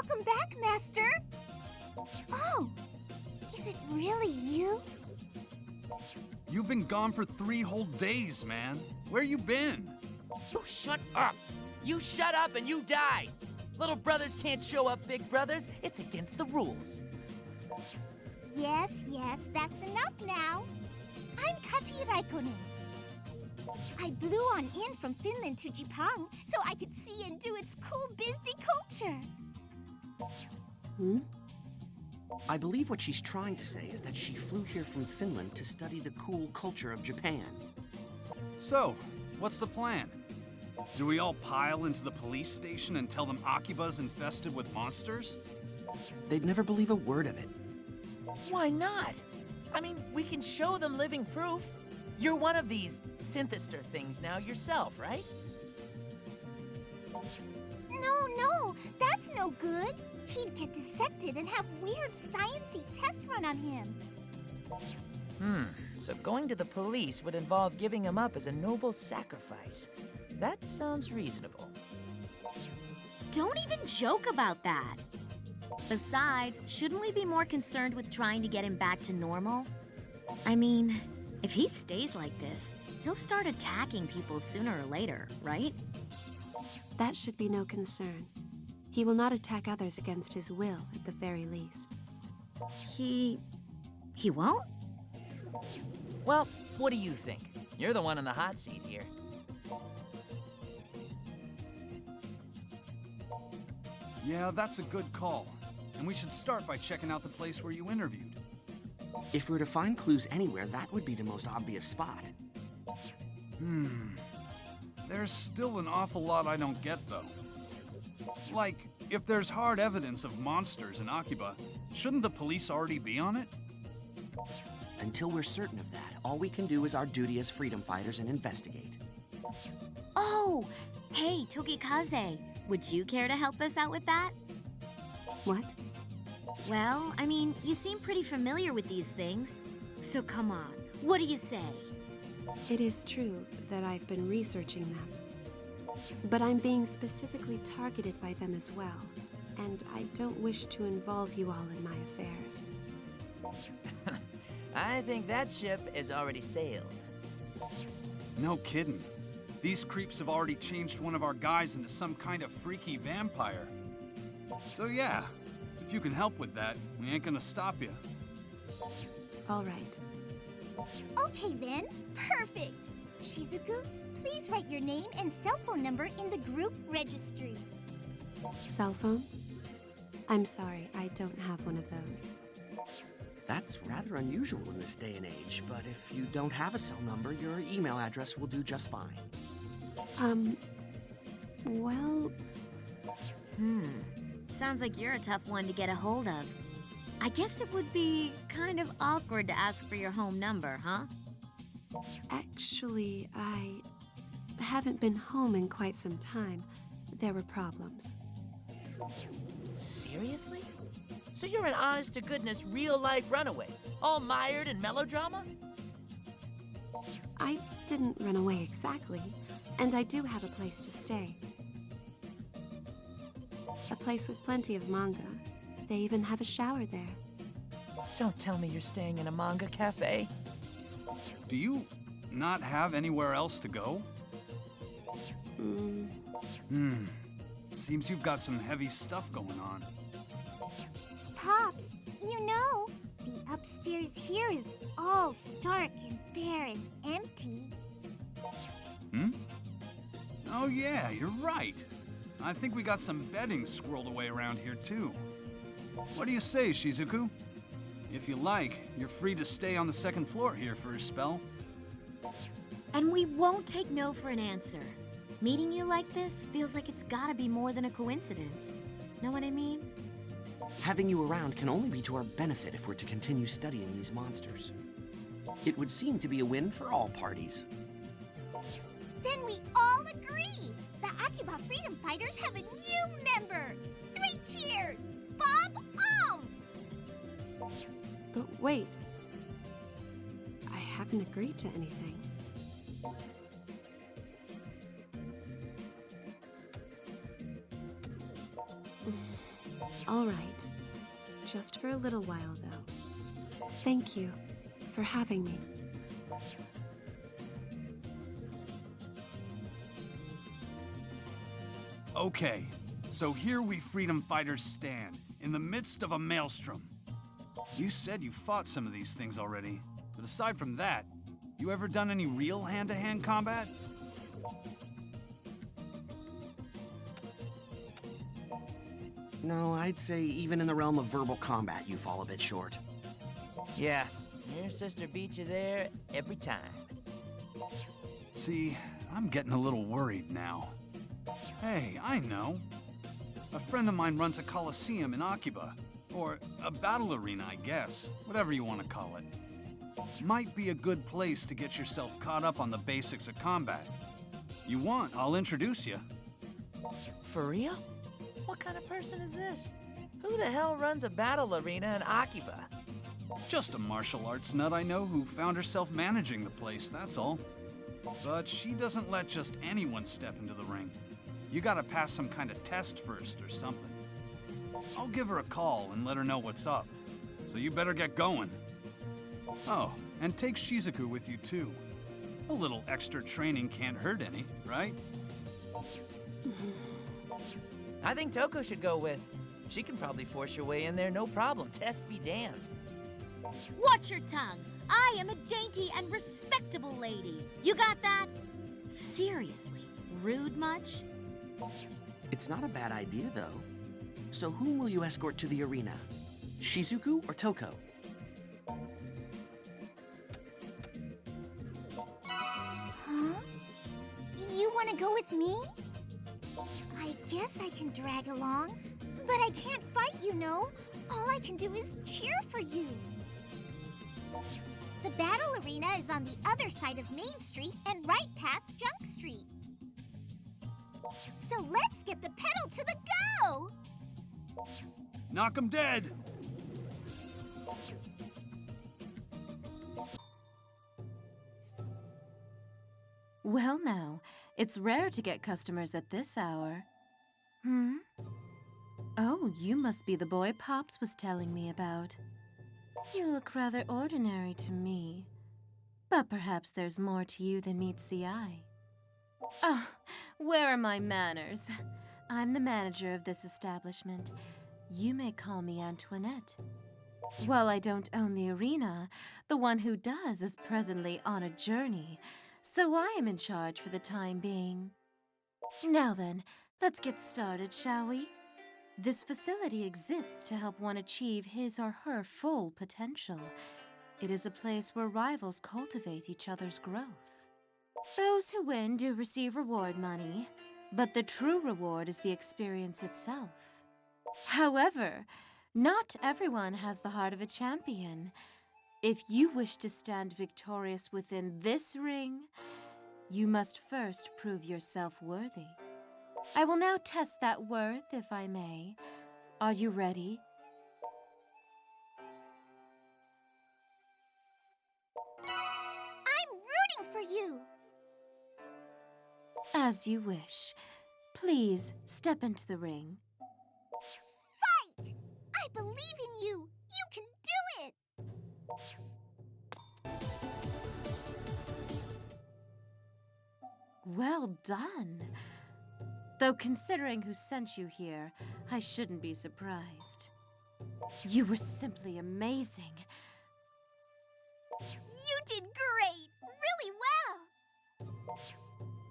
Welcome back, Master! Oh, is it really you? You've been gone for 3 whole days, man. Where you been? You shut up! You shut up and you die! Little brothers can't show up big brothers. It's against the rules. Yes, that's enough now. I'm Kati Raikkonen. I blew on in from Finland to Japan so I could see and do its cool Bisbee culture. I believe what she's trying to say is that she flew here from Finland to study the cool culture of Japan. So, what's the plan? Do we all pile into the police station and tell them Akiba's infested with monsters? They'd never believe a word of it. Why not? I mean, we can show them living proof. You're one of these synthester things now yourself, right? No, that's no good. He'd get dissected and have weird sciencey tests run on him. So going to the police would involve giving him up as a noble sacrifice. That sounds reasonable. Don't even joke about that. Besides, shouldn't we be more concerned with trying to get him back to normal? I mean, if he stays like this, he'll start attacking people sooner or later, right? That should be no concern. He will not attack others against his will, at the very least. He won't? Well, what do you think? You're the one in the hot seat here. Yeah, that's a good call. And we should start by checking out the place where you interviewed. If we're to find clues anywhere, that would be the most obvious spot. There's still an awful lot I don't get, though. Like, if there's hard evidence of monsters in Akiba, shouldn't the police already be on it? Until we're certain of that, all we can do is our duty as freedom fighters and investigate. Oh, hey, Tokikaze, would you care to help us out with that? What? Well, I mean, you seem pretty familiar with these things. So come on, what do you say? It is true that I've been researching them. But I'm being specifically targeted by them as well. And I don't wish to involve you all in my affairs. I think that ship has already sailed. No kidding. These creeps have already changed one of our guys into some kind of freaky vampire. So yeah, if you can help with that, we ain't gonna stop you. All right. Okay then, perfect. Shizuku, please write your name and cell phone number in the group registry. Cell phone? I'm sorry, I don't have one of those. That's rather unusual in this day and age, but if you don't have a cell number, your email address will do just fine. Well... Sounds like you're a tough one to get a hold of. I guess it would be kind of awkward to ask for your home number, huh? Actually, I haven't been home in quite some time. There were problems. Seriously? So you're an honest-to-goodness, real-life runaway, all mired in melodrama? I didn't run away exactly, and I do have a place to stay. A place with plenty of manga. They even have a shower there. Don't tell me you're staying in a manga cafe. Do you not have anywhere else to go? Seems you've got some heavy stuff going on. Pops, you know, the upstairs here is all stark and bare and empty. Oh yeah, you're right. I think we got some bedding squirreled away around here too. What do you say, Shizuku? If you like, you're free to stay on the second floor here for a spell. And we won't take no for an answer. Meeting you like this feels like it's gotta be more than a coincidence. Know what I mean? Having you around can only be to our benefit if we're to continue studying these monsters. It would seem to be a win for all parties. Then we all agree! The Akiba Freedom Fighters have a new member! 3 cheers! Bob But wait. I haven't agreed to anything. All right. Just for a little while, though. Thank you for having me. Okay, so here we freedom fighters stand, in the midst of a maelstrom. You said you fought some of these things already, but aside from that, you ever done any real hand-to-hand combat? No, I'd say even in the realm of verbal combat, you fall a bit short. Yeah, your sister beat you there every time. See, I'm getting a little worried now. Hey, I know. A friend of mine runs a coliseum in Akiba. Or a battle arena, I guess. Whatever you want to call it. Might be a good place to get yourself caught up on the basics of combat. You want, I'll introduce you. For real? What kind of person is this? Who the hell runs a battle arena in Akiba? Just a martial arts nut I know who found herself managing the place, that's all. But she doesn't let just anyone step into the ring. You gotta pass some kind of test first or something. I'll give her a call and let her know what's up. So you better get going. Oh, and take Shizuku with you too. A little extra training can't hurt any, right? I think Toko should go with. She can probably force your way in there, no problem. Test be damned. Watch your tongue. I am a dainty and respectable lady. You got that? Seriously, rude much? It's not a bad idea, though. So whom will you escort to the arena? Shizuku or Toko? Huh? You want to go with me? I guess I can drag along, but I can't fight, you know. All I can do is cheer for you. The battle arena is on the other side of Main Street and right past Junk Street. So let's get the pedal to the go! Knock 'em dead! Well now, it's rare to get customers at this hour. Oh, you must be the boy Pops was telling me about. You look rather ordinary to me. But perhaps there's more to you than meets the eye. Oh, where are my manners? I'm the manager of this establishment. You may call me Antoinette. While I don't own the arena, the one who does is presently on a journey, so I am in charge for the time being. Now then, let's get started, shall we? This facility exists to help one achieve his or her full potential. It is a place where rivals cultivate each other's growth. Those who win do receive reward money, but the true reward is the experience itself. However, not everyone has the heart of a champion. If you wish to stand victorious within this ring, you must first prove yourself worthy. I will now test that worth, if I may. Are you ready? I'm rooting for you! As you wish. Please, step into the ring. Fight! I believe in you! You can do it! Well done. Though considering who sent you here, I shouldn't be surprised. You were simply amazing. You did great! Really well!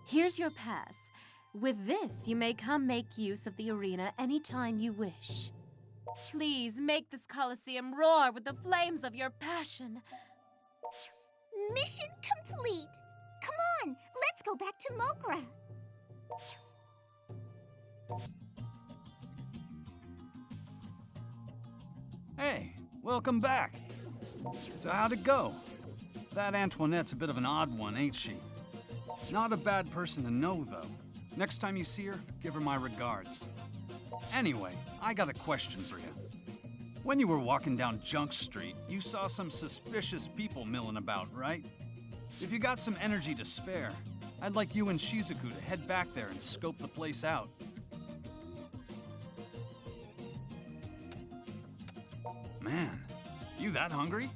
Here's your pass. With this, you may come make use of the arena anytime you wish. Please make this Coliseum roar with the flames of your passion. Mission complete! Come on, let's go back to Mokra. Hey, welcome back. So how'd it go? That Antoinette's a bit of an odd one, ain't she? Not a bad person to know, though. Next time you see her, give her my regards. Anyway, I got a question for you. When you were walking down Junk Street, you saw some suspicious people milling about, right? If you got some energy to spare, I'd like you and Shizuku to head back there and scope the place out. Man, you that hungry?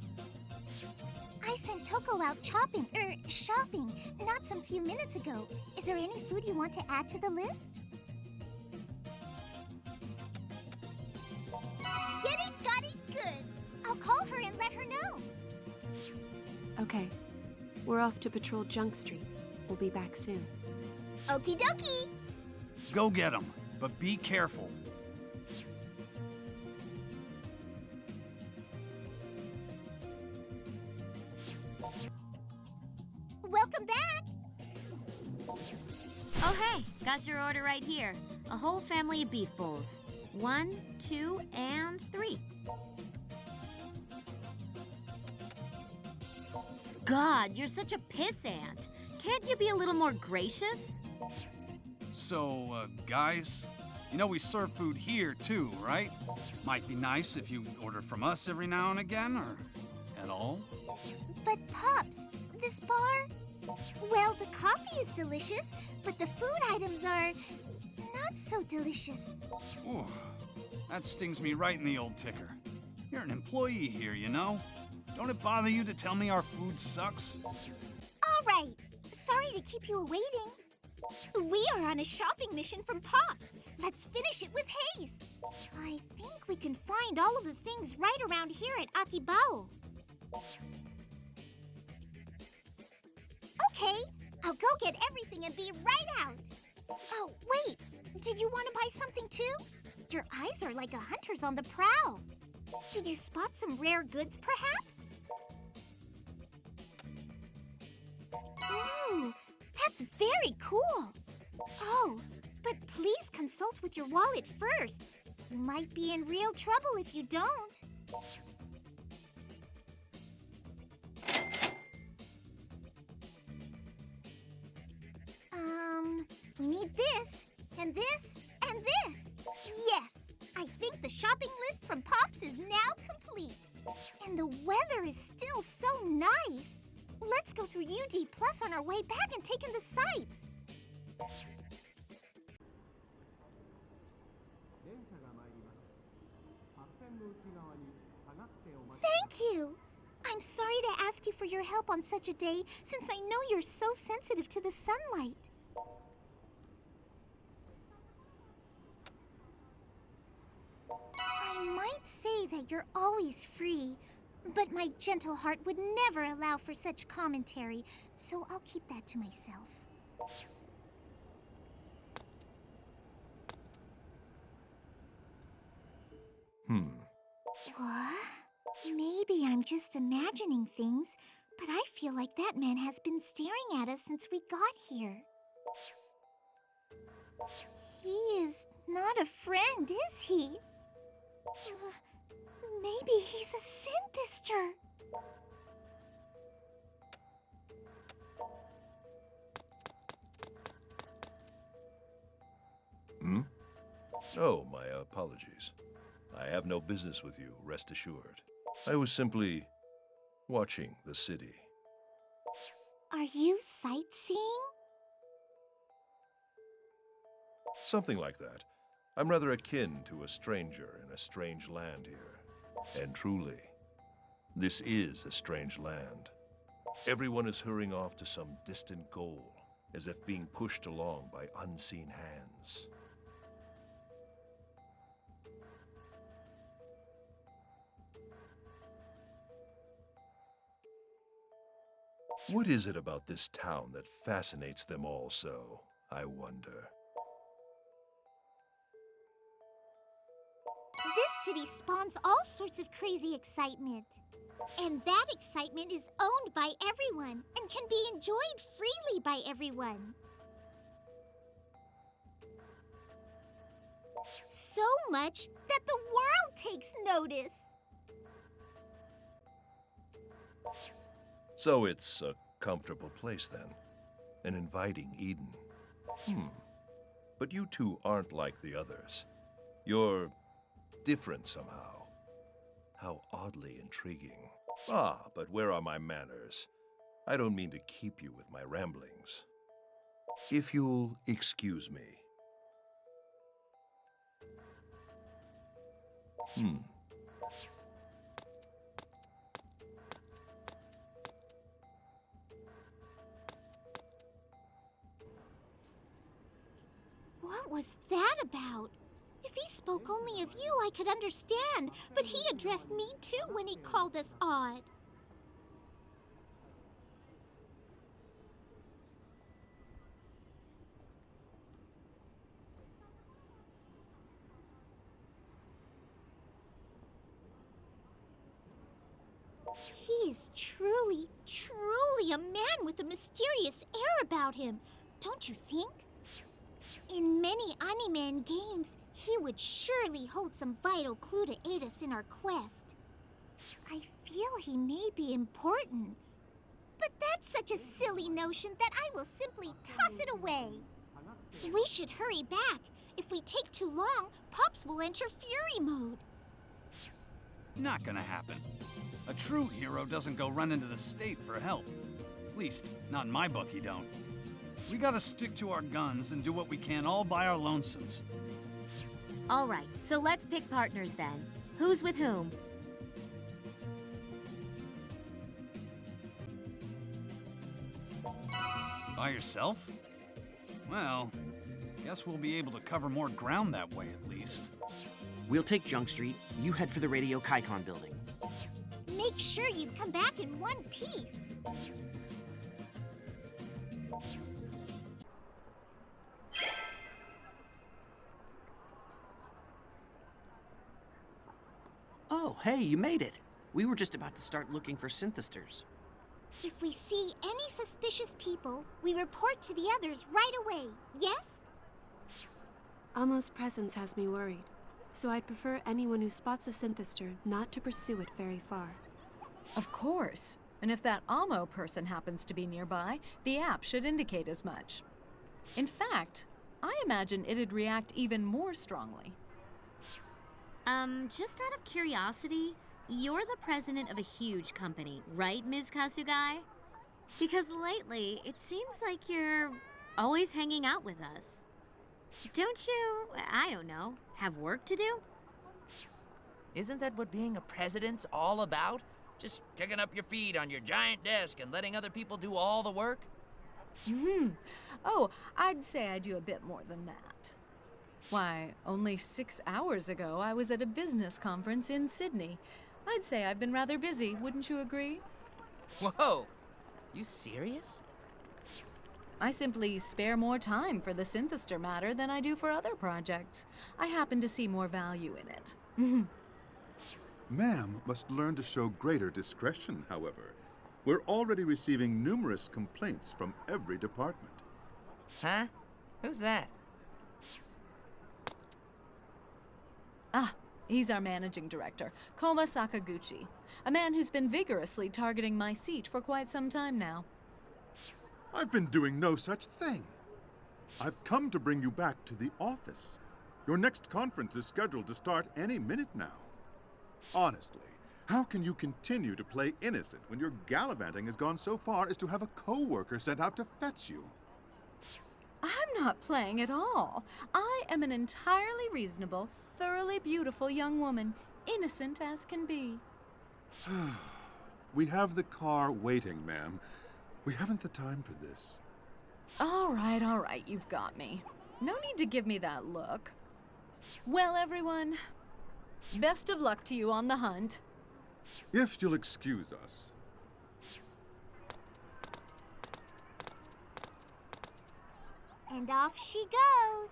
I sent Toko out shopping not some few minutes ago. Is there any food you want to add to the list? Get it, got it, good. I'll call her and let her know. Okay. We're off to patrol Junk Street. We'll be back soon. Okie dokie. Go get him, but be careful. Welcome back. Oh, hey, got your order right here. A whole family of beef bowls. 1, 2, and 3. God, you're such a pissant. Can't you be a little more gracious? So, guys, you know we serve food here too, right? Might be nice if you order from us every now and again, or at all. But Pops, this bar... Well, the coffee is delicious, but the food items are not so delicious. Ooh, that stings me right in the old ticker. You're an employee here, you know? Don't it bother you to tell me our food sucks? All right. Sorry to keep you waiting. We are on a shopping mission from Pops. Let's finish it with haste. I think we can find all of the things right around here at Akiba. Okay, I'll go get everything and be right out. Oh, wait. Did you want to buy something too? Your eyes are like a hunter's on the prowl. Did you spot some rare goods, perhaps? Ooh, that's very cool. Oh, but please consult with your wallet first. You might be in real trouble if you don't. We need this, and this, and this. Yes, I think the shopping list from Pops is now complete. And the weather is still so nice. Let's go through UD Plus on our way back and take in the sights. Thank you. I'm sorry to ask you for your help on such a day, since I know you're so sensitive to the sunlight. I might say that you're always free, but my gentle heart would never allow for such commentary, so I'll keep that to myself. What? Maybe I'm just imagining things, but I feel like that man has been staring at us since we got here. He is not a friend, is he? Maybe he's a synthester. Oh, my apologies. I have no business with you, rest assured. I was simply watching the city. Are you sightseeing? Something like that. I'm rather akin to a stranger in a strange land here. And truly, this is a strange land. Everyone is hurrying off to some distant goal, as if being pushed along by unseen hands. What is it about this town that fascinates them all so, I wonder? This city spawns all sorts of crazy excitement. And that excitement is owned by everyone and can be enjoyed freely by everyone. So much that the world takes notice. So it's a comfortable place then. An inviting Eden. But you two aren't like the others. You're different somehow. How oddly intriguing. Ah, but where are my manners? I don't mean to keep you with my ramblings. If you'll excuse me. What was that about? If he spoke only of you, I could understand, but he addressed me too when he called us odd. He is truly, truly a man with a mysterious air about him, don't you think? In many anime games, he would surely hold some vital clue to aid us in our quest. I feel he may be important, but that's such a silly notion that I will simply toss it away. We should hurry back. If we take too long, Pops will enter fury mode. Not gonna happen. A true hero doesn't go run into the state for help. At least, not in my book he don't. We gotta stick to our guns and do what we can all by our lonesomes. All right, so let's pick partners then. Who's with whom? By yourself? Well, guess we'll be able to cover more ground that way at least. We'll take Junk Street. You head for the Radio Kaikon building. Make sure you come back in one piece. Oh, hey, you made it. We were just about to start looking for synthesters. If we see any suspicious people, we report to the others right away, yes? Almo's presence has me worried, so I'd prefer anyone who spots a synthester not to pursue it very far. Of course. And if that Amo person happens to be nearby, the app should indicate as much. In fact, I imagine it'd react even more strongly. Just out of curiosity, you're the president of a huge company, right, Ms. Kasugai? Because lately, it seems like you're always hanging out with us. Don't you, I don't know, have work to do? Isn't that what being a president's all about? Just kicking up your feet on your giant desk and letting other people do all the work? Oh, I'd say I do a bit more than that. Why, only 6 hours ago, I was at a business conference in Sydney. I'd say I've been rather busy, wouldn't you agree? Whoa! You serious? I simply spare more time for the synthester matter than I do for other projects. I happen to see more value in it. Ma'am must learn to show greater discretion, however. We're already receiving numerous complaints from every department. Huh? Who's that? Ah, he's our managing director, Koma Sakaguchi, a man who's been vigorously targeting my seat for quite some time now. I've been doing no such thing. I've come to bring you back to the office. Your next conference is scheduled to start any minute now. Honestly, how can you continue to play innocent when your gallivanting has gone so far as to have a co-worker sent out to fetch you? I'm not playing at all. I am an entirely reasonable, thoroughly beautiful young woman, innocent as can be. We have the car waiting, ma'am. We haven't the time for this. All right, you've got me. No need to give me that look. Well, everyone, best of luck to you on the hunt. If you'll excuse us. And off she goes.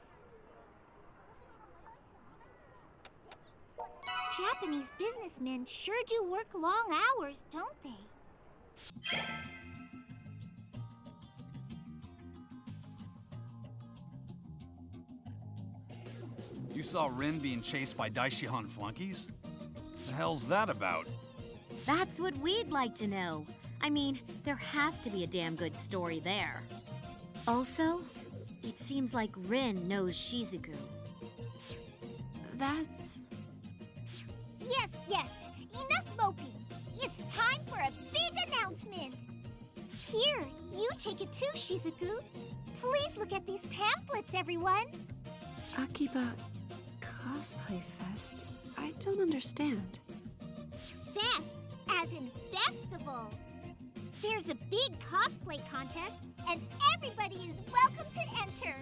Japanese businessmen sure do work long hours, don't they? You saw Rin being chased by Daishihan flunkies? The hell's that about? That's what we'd like to know. I mean, there has to be a damn good story there. Also, it seems like Rin knows Shizuku. That's... Yes, enough moping. It's time for a big announcement. Here, you take it too, Shizuku. Please look at these pamphlets, everyone. Akiba Cosplay Fest? I don't understand. Fest, as in festival. There's a big cosplay contest, and everybody is welcome to enter.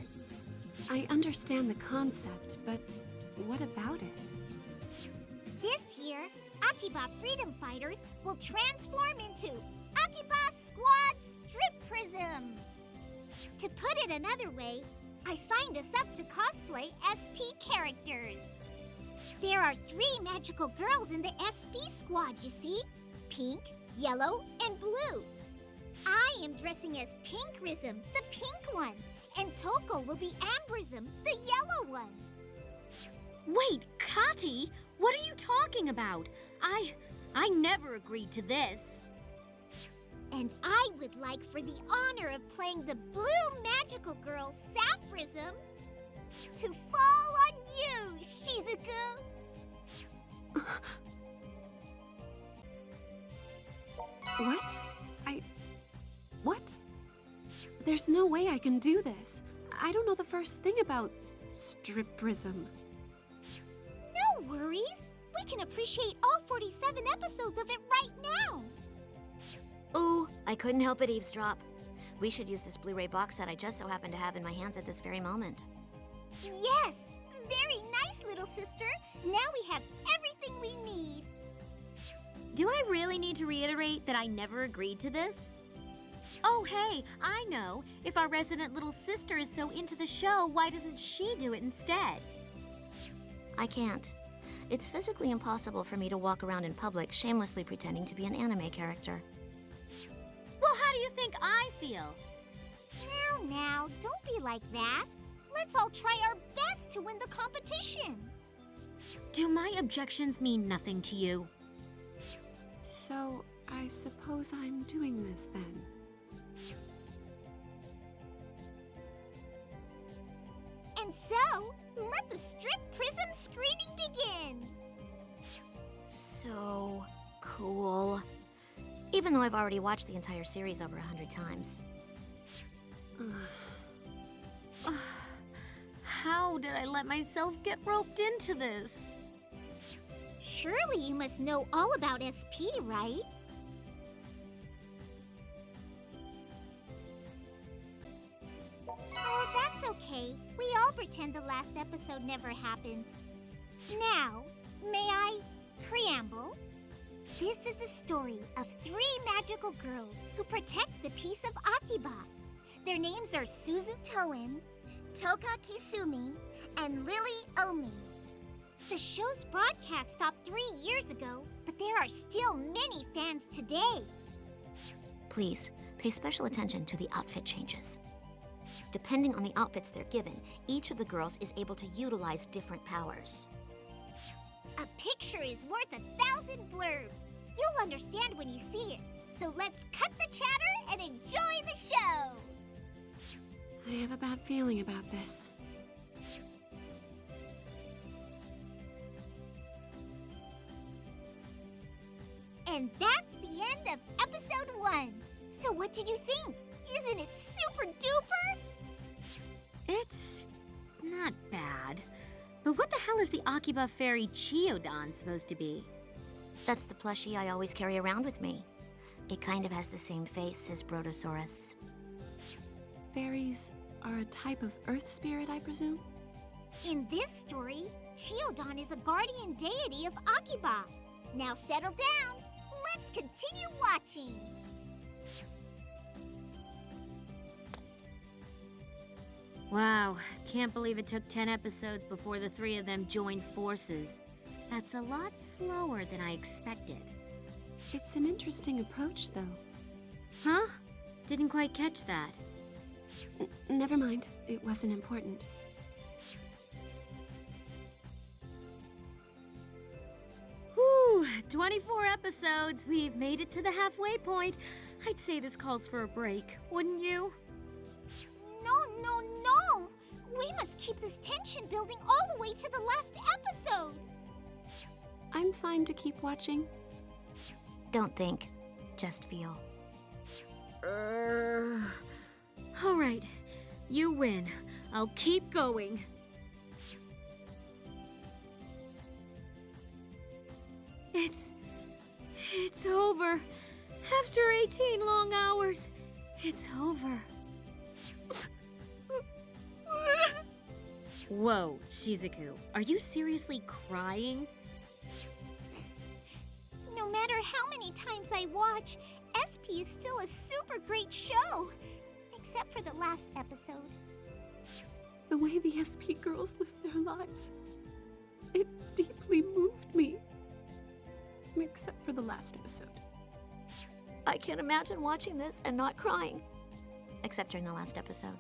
I understand the concept, but what about it? This year, Akiba freedom fighters will transform into Akiba Squad Strip Prism. To put it another way, I signed us up to cosplay SP characters. There are 3 magical girls in the SP squad, you see? Pink, yellow, and blue. I am dressing as Pinkrism, the pink one, and Toko will be Ambrism, the yellow one. Wait, Kati, what are you talking about? I never agreed to this. And I would like for the honor of playing the blue magical girl, Sapphism, to fall on you, Shizuku! What? What? There's no way I can do this. I don't know the first thing about striprism. No worries. We can appreciate all 47 episodes of it right now. Ooh, I couldn't help but eavesdrop. We should use this Blu-ray box set I just so happen to have in my hands at this very moment. Yes! Very nice, little sister. Now we have everything we need. Do I really need to reiterate that I never agreed to this? Oh, hey, I know. If our resident little sister is so into the show, why doesn't she do it instead? I can't. It's physically impossible for me to walk around in public shamelessly pretending to be an anime character. Well, how do you think I feel? Now, don't be like that. Let's all try our best to win the competition. Do my objections mean nothing to you? So, I suppose I'm doing this then. And so, let the Strip Prism screening begin. So cool. Even though I've already watched the entire series over 100 times. How did I let myself get roped into this? Surely you must know all about SP, right? Oh, that's okay. We all pretend the last episode never happened. Now, may I preamble? This is the story of 3 magical girls who protect the peace of Akiba. Their names are Suzu Toen, Toka Kisumi, and Lily Omi. The show's broadcast stopped 3 years ago, but there are still many fans today. Please, pay special attention to the outfit changes. Depending on the outfits they're given, each of the girls is able to utilize different powers. A picture is worth 1,000 blurbs. You'll understand when you see it. So let's cut the chatter and enjoy the show. I have a bad feeling about this. And that's the end of episode 1. So what did you think? Isn't it super duper? It's not bad. But what the hell is the Akiba fairy Chiodon supposed to be? That's the plushie I always carry around with me. It kind of has the same face as Brotosaurus. Fairies are a type of earth spirit, I presume? In this story, Chiodon is a guardian deity of Akiba. Now settle down. Let's continue watching. Wow, can't believe it took 10 episodes before the 3 of them joined forces. That's a lot slower than I expected. It's an interesting approach, though. Huh? Didn't quite catch that. Never mind. It wasn't important. Whew, 24 episodes. We've made it to the halfway point. I'd say this calls for a break, wouldn't you? No. We must keep this tension building all the way to the last episode. I'm fine to keep watching. Don't think, just feel. All right, you win. I'll keep going. It's over. After 18 long hours, it's over. Whoa, Shizuku, are you seriously crying? No matter how many times I watch, SP is still a super great show. Except for the last episode. The way the SP girls live their lives, it deeply moved me. Except for the last episode. I can't imagine watching this and not crying. Except during the last episode.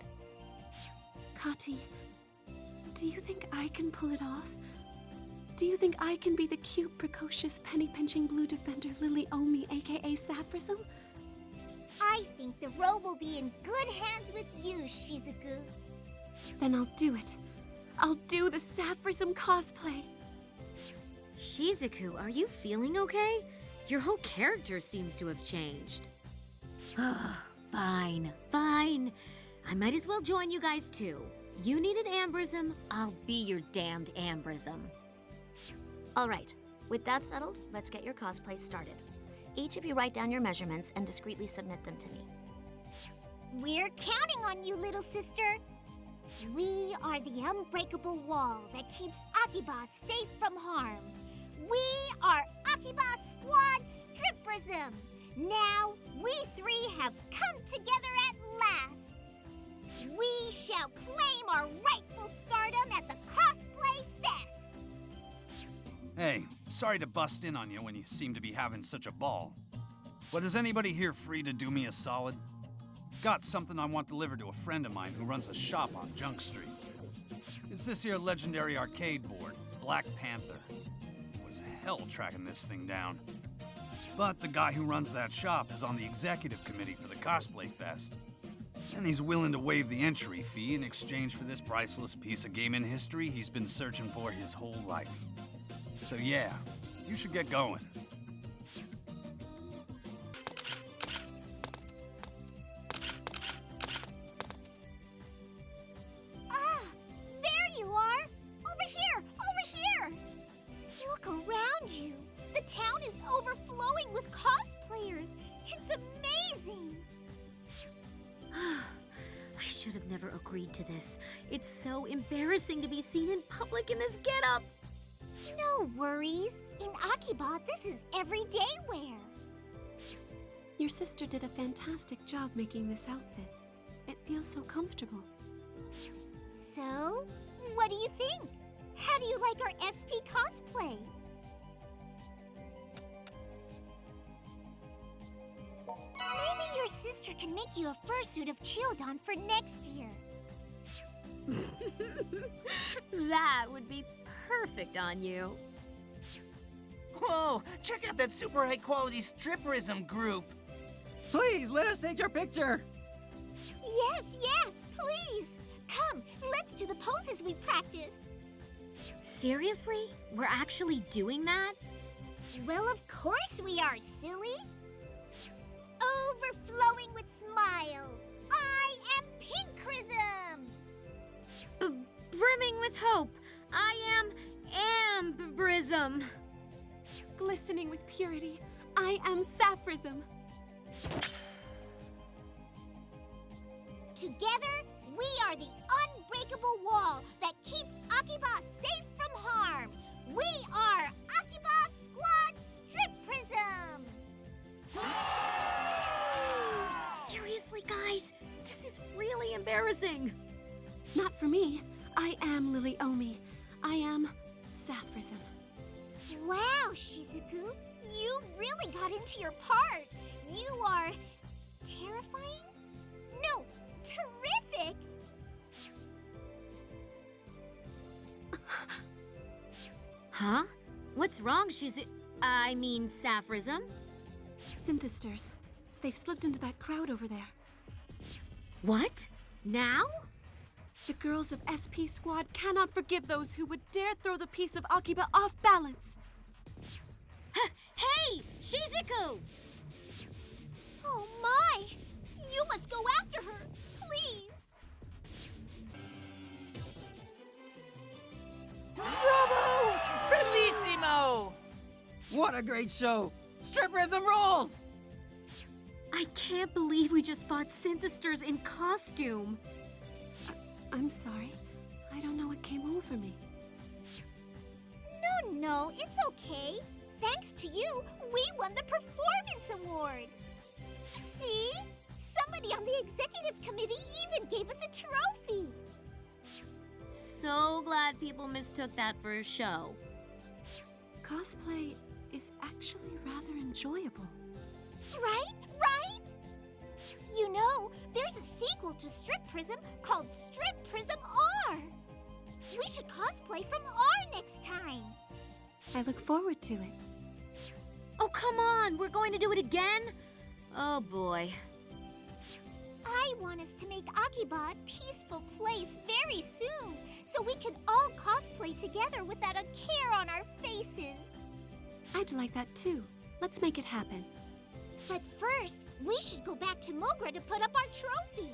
Kati, do you think I can pull it off? Do you think I can be the cute, precocious, penny-pinching blue defender Lily Omi, aka Sapphism? I think the role will be in good hands with you, Shizuku. Then I'll do it. I'll do the Sapphism cosplay. Shizuku, are you feeling okay? Your whole character seems to have changed. Fine, fine. I might as well join you guys too. You need an Ambrism, I'll be your damned Ambrism. All right, with that settled, let's get your cosplay started. Each of you write down your measurements and discreetly submit them to me. We're counting on you, little sister. We are the unbreakable wall that keeps Akiba safe from harm. We are Akiba Squad Stripperism. Now, we three have come together at last. We shall claim our rightful stardom at the Cosplay Fest. Hey, sorry to bust in on you when you seem to be having such a ball. But is anybody here free to do me a solid? Got something I want delivered to a friend of mine who runs a shop on Junk Street. It's this here legendary arcade board, Black Panther. It was hell tracking this thing down. But the guy who runs that shop is on the executive committee for the Cosplay Fest. And he's willing to waive the entry fee in exchange for this priceless piece of gaming history he's been searching for his whole life. So yeah, you should get going. Ah, there you are! Over here! Over here! Look around you! The town is overflowing with cosplayers! It's amazing! I should have never agreed to this. It's so embarrassing to be seen in public in this getup. No worries. In Akiba, this is everyday wear. Your sister did a fantastic job making this outfit. It feels so comfortable. So, what do you think? How do you like our SP cosplay? Maybe your sister can make you a fursuit of Childon for next year. That would be perfect on you. Whoa, check out that super high quality stripperism group. Please, let us take your picture. Yes, please. Come, let's do the poses we practiced. Seriously? We're actually doing that? Well, of course we are, silly. Overflowing with smiles. I am Pinkrism. Brimming with hope. I am Ambrism. Glistening with purity. I am Sapphism. Together, we are the unbreakable wall that keeps Akiba safe from harm. We are Akiba Squad Stripperism. Seriously, guys, this is really embarrassing. Not for me. I am Lily Omi. I am Sapphism. Wow, Shizuku, you really got into your part. You are terrifying? No, terrific! Huh? What's wrong, I mean, Sapphism? Synthesters. They've slipped into that crowd over there. What? Now? The girls of SP Squad cannot forgive those who would dare throw the piece of Akiba off balance. Hey, Shizuku! Oh my! You must go after her, please! Bravo! Bellissimo! What a great show! Stripperism rules! I can't believe we just fought Synthesters in costume. I'm sorry. I don't know what came over me. No, it's okay. Thanks to you, we won the Performance Award. See? Somebody on the executive committee even gave us a trophy. So glad people mistook that for a show. Cosplay is actually rather enjoyable. Right? You know, there's a sequel to Strip Prism called Strip Prism R. We should cosplay from R next time. I look forward to it. Oh, come on! We're going to do it again? Oh, boy. I want us to make Akiba a peaceful place very soon, so we can all cosplay together without a care on our faces. I'd like that too. Let's make it happen. But first, we should go back to Mogra to put up our trophy.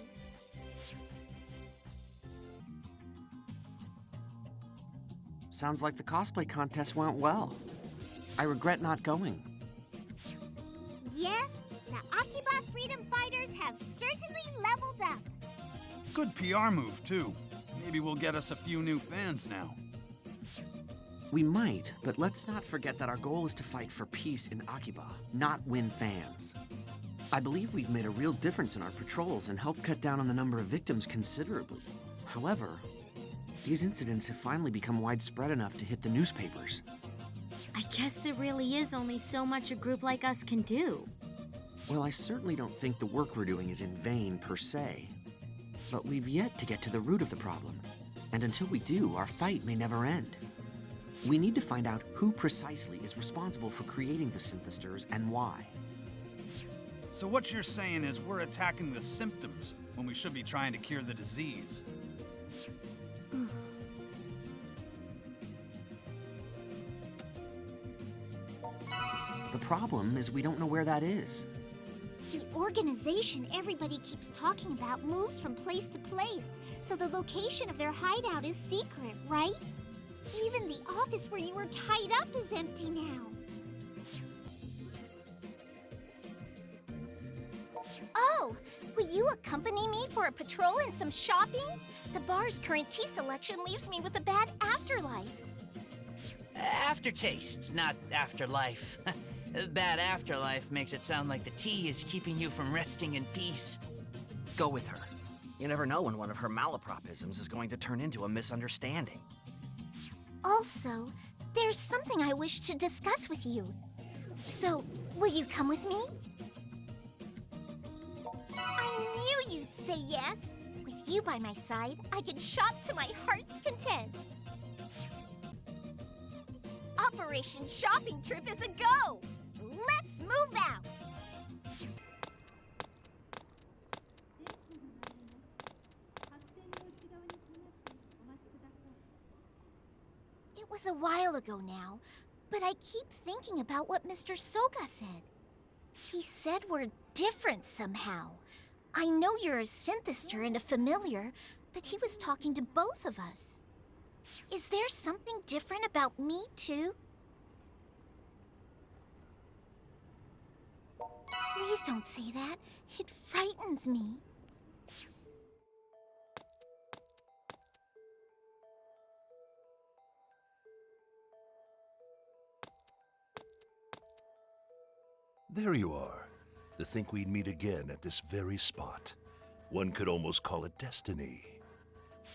Sounds like the cosplay contest went well. I regret not going. Yes, the Akiba Freedom Fighters have certainly leveled up. Good PR move, too. Maybe we'll get us a few new fans now. We might, but let's not forget that our goal is to fight for peace in Akiba, not win fans. I believe we've made a real difference in our patrols and helped cut down on the number of victims considerably. However, these incidents have finally become widespread enough to hit the newspapers. I guess there really is only so much a group like us can do. Well, I certainly don't think the work we're doing is in vain per se. But we've yet to get to the root of the problem. And until we do, our fight may never end. We need to find out who precisely is responsible for creating the synthesters and why. So what you're saying is we're attacking the symptoms when we should be trying to cure the disease. The problem is we don't know where that is. The organization everybody keeps talking about moves from place to place, so the location of their hideout is secret, right? Even the office where you were tied up is empty now. Oh, will you accompany me for a patrol and some shopping? The bar's current tea selection leaves me with a bad afterlife. Aftertaste, not afterlife. Bad afterlife makes it sound like the tea is keeping you from resting in peace. Go with her. You never know when one of her malapropisms is going to turn into a misunderstanding. Also, there's something I wish to discuss with you. So, will you come with me? I knew you'd say yes. With you by my side, I can shop to my heart's content. Operation Shopping Trip is a go! Let's move out! It was a while ago now, but I keep thinking about what Mr. Soga said. He said we're different somehow. I know you're a synthester and a familiar, but he was talking to both of us. Is there something different about me, too? Please don't say that. It frightens me. There you are. To think we'd meet again at this very spot. One could almost call it destiny.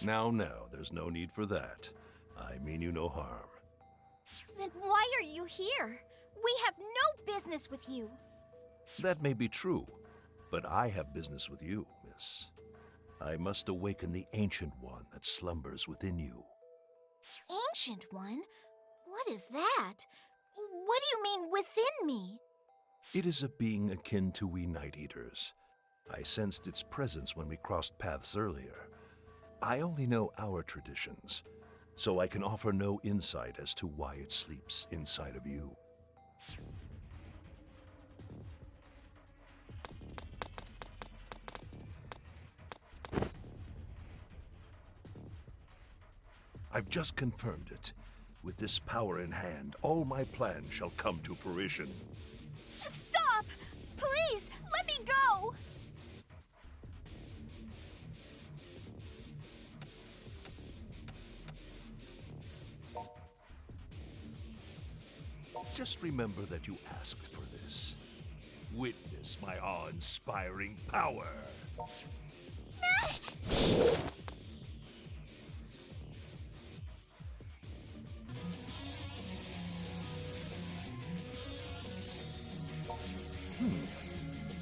Now, there's no need for that. I mean you no harm. Then why are you here? We have no business with you. That may be true, but I have business with you, miss. I must awaken the Ancient One that slumbers within you. Ancient One? What is that? What do you mean, within me? It is a being akin to we Night Eaters. I sensed its presence when we crossed paths earlier. I only know our traditions, so I can offer no insight as to why it sleeps inside of you. I've just confirmed it. With this power in hand, all my plans shall come to fruition. Stop! Please, let me go! Just remember that you asked for this. Witness my awe-inspiring power.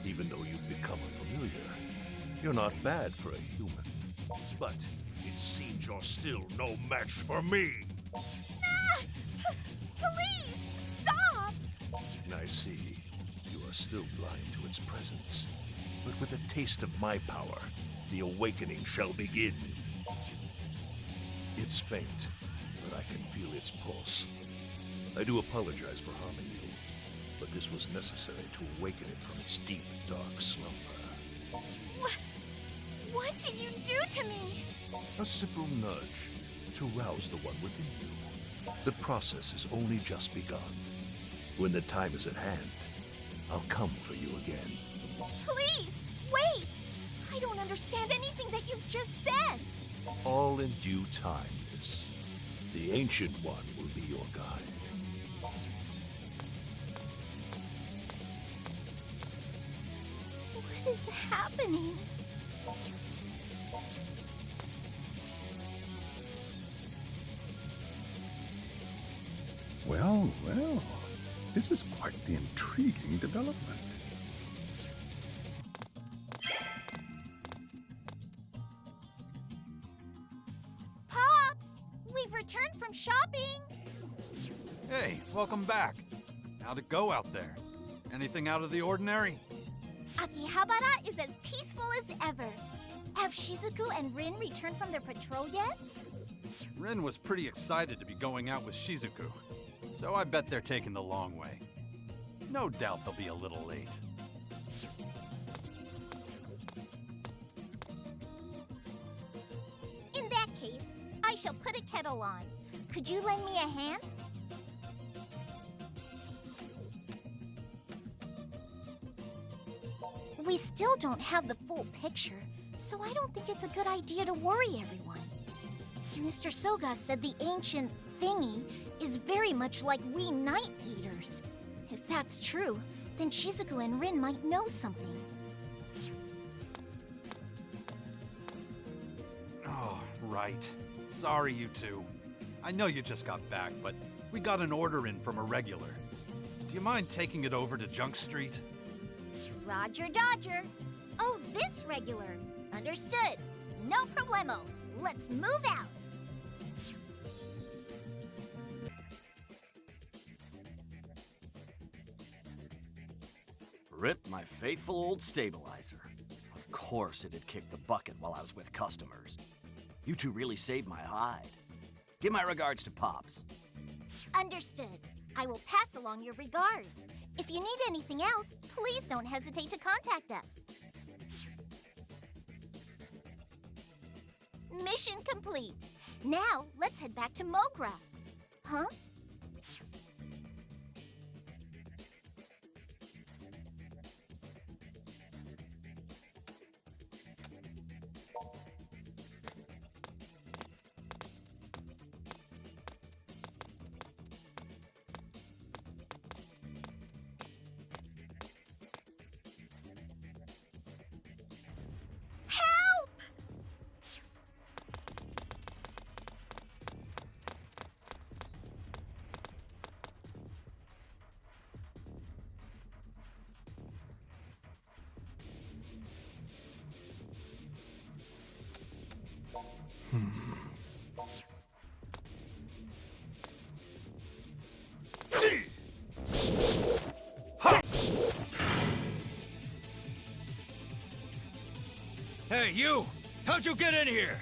Even though you've become a familiar, you're not bad for a human. But it seems you're still no match for me. Please, stop! I see. You are still blind to its presence. But with a taste of my power, the awakening shall begin. It's faint, but I can feel its pulse. I do apologize for harming you, but this was necessary to awaken it from its deep, dark slumber. What did you do to me? A simple nudge to rouse the one within you. The process has only just begun. When the time is at hand, I'll come for you again. Please, wait! I don't understand anything that you've just said. All in due time, Miss. The Ancient One will be your guide. What is happening? Well, well. This is quite the intriguing development. Pops! We've returned from shopping! Hey, welcome back. How'd it go out there? Anything out of the ordinary? Akihabara is as peaceful as ever. Have Shizuku and Rin returned from their patrol yet? Rin was pretty excited to be going out with Shizuku, so I bet they're taking the long way. No doubt they'll be a little late. In that case, I shall put a kettle on. Could you lend me a hand? We still don't have the full picture, so I don't think it's a good idea to worry everyone. Mr. Soga said the ancient thingy is very much like we Night Eaters. If that's true, then Shizuku and Rin might know something. Oh, right. Sorry, you two. I know you just got back, but we got an order in from a regular. Do you mind taking it over to Junk Street? Roger Dodger. Oh, this regular. Understood. No problemo. Let's move out. Rip my faithful old stabilizer. Of course it'd kick the bucket while I was with customers. You two really saved my hide. Give my regards to Pops. Understood. I will pass along your regards. If you need anything else, please don't hesitate to contact us. Mission complete. Now, let's head back to Mogra. Huh? Hey, you! How'd you get in here?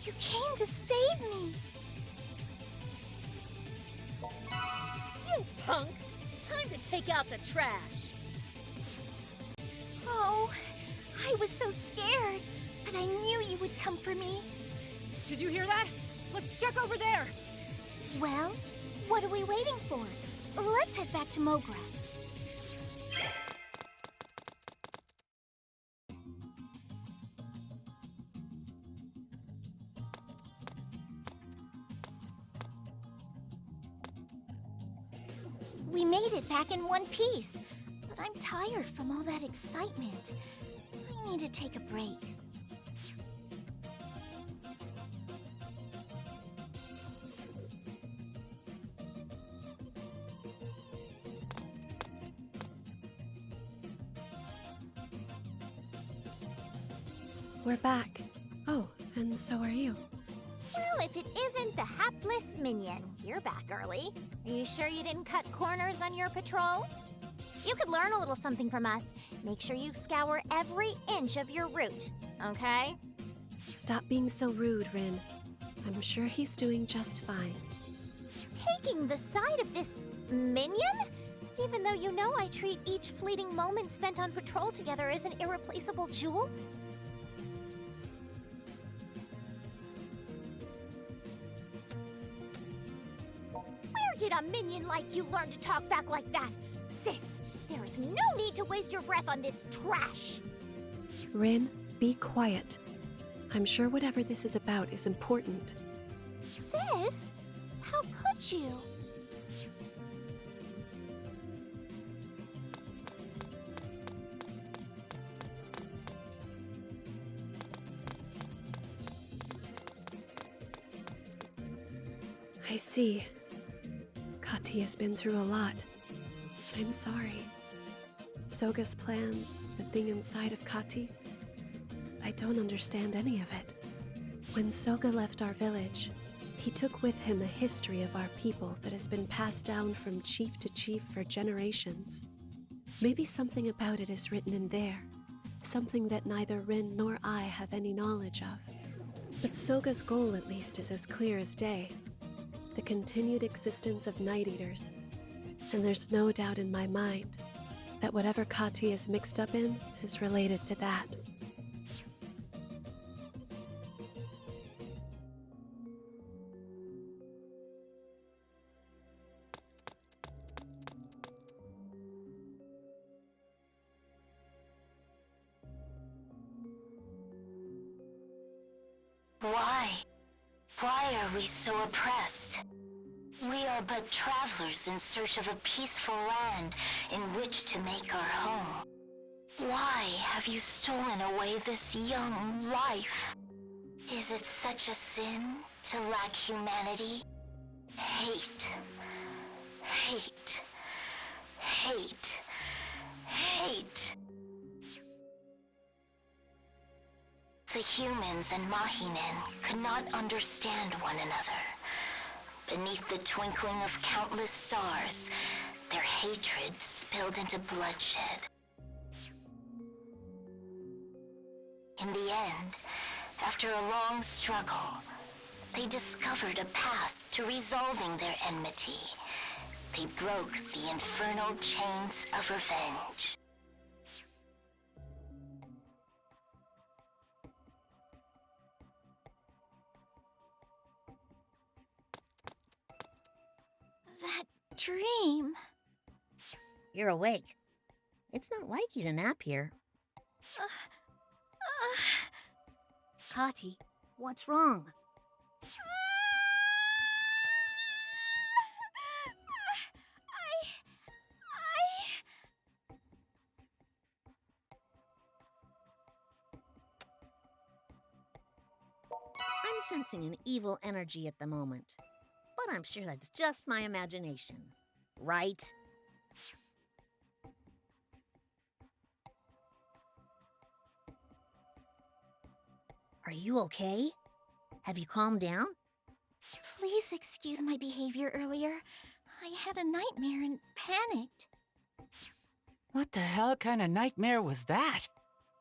You came to save me. You punk! Time to take out the trash. Oh, I was so scared, but I knew you would come for me. Did you hear that? Let's check over there. Well, what are we waiting for? Let's head back to Mogra. We made it back in one piece. But I'm tired from all that excitement. I need to take a break. We're back. Oh, and so are you. Well, if it isn't the hapless minion, you're back early. Are you sure you didn't cut corners on your patrol? You could learn a little something from us. Make sure you scour every inch of your route, okay? Stop being so rude, Rin. I'm sure he's doing just fine. Taking the side of this minion? Even though you know I treat each fleeting moment spent on patrol together as an irreplaceable jewel? Where did a minion like you learn to talk back like that? Sis, there is no need to waste your breath on this trash! Rin, be quiet. I'm sure whatever this is about is important. Sis? How could you? I see. Kati has been through a lot. I'm sorry. Soga's plans, the thing inside of Kati, I don't understand any of it. When Soga left our village, he took with him a history of our people that has been passed down from chief to chief for generations. Maybe something about it is written in there, something that neither Rin nor I have any knowledge of. But Soga's goal, at least, is as clear as day. The continued existence of Night Eaters. And there's no doubt in my mind that whatever Kati is mixed up in is related to that. Why? Why are we so oppressed? We are but travelers in search of a peaceful land in which to make our home. Why have you stolen away this young life? Is it such a sin to lack humanity? Hate. Hate. Hate. Hate. The humans and Mahinen could not understand one another. Beneath the twinkling of countless stars, their hatred spilled into bloodshed. In the end, after a long struggle, they discovered a path to resolving their enmity. They broke the infernal chains of revenge. That dream. You're awake. It's not like you to nap here. Kati, what's wrong? I'm sensing an evil energy at the moment. But I'm sure that's just my imagination. Right? Are you okay? Have you calmed down? Please excuse my behavior earlier. I had a nightmare and panicked. What the hell kind of nightmare was that?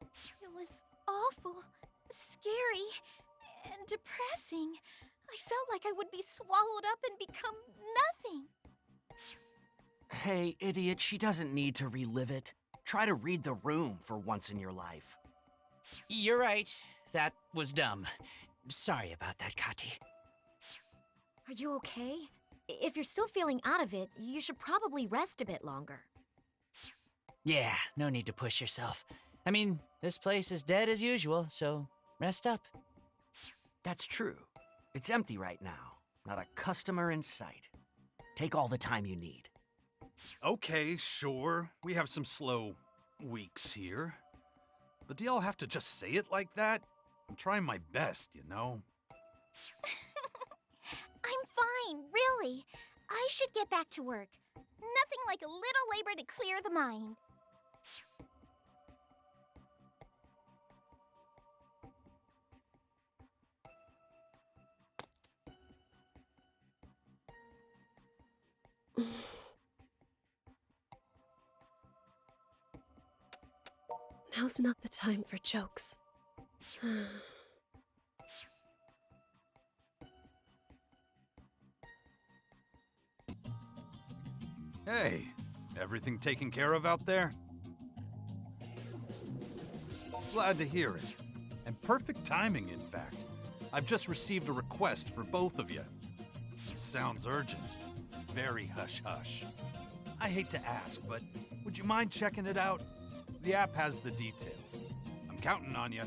It was awful, scary, and depressing. I felt like I would be swallowed up and become nothing. Hey, idiot, she doesn't need to relive it. Try to read the room for once in your life. You're right. That was dumb. Sorry about that, Kati. Are you okay? If you're still feeling out of it, you should probably rest a bit longer. Yeah, no need to push yourself. I mean, this place is dead as usual, so rest up. That's true. It's empty right now. Not a customer in sight. Take all the time you need. Okay, sure. We have some slow weeks here. But do y'all have to just say it like that? I'm trying my best, you know? I'm fine, really. I should get back to work. Nothing like a little labor to clear the mind. Now's not the time for jokes. Hey, everything taken care of out there? Glad to hear it. And perfect timing, in fact. I've just received a request for both of you. Sounds urgent. Very hush-hush. I hate to ask, but would you mind checking it out? The app has the details. I'm counting on you.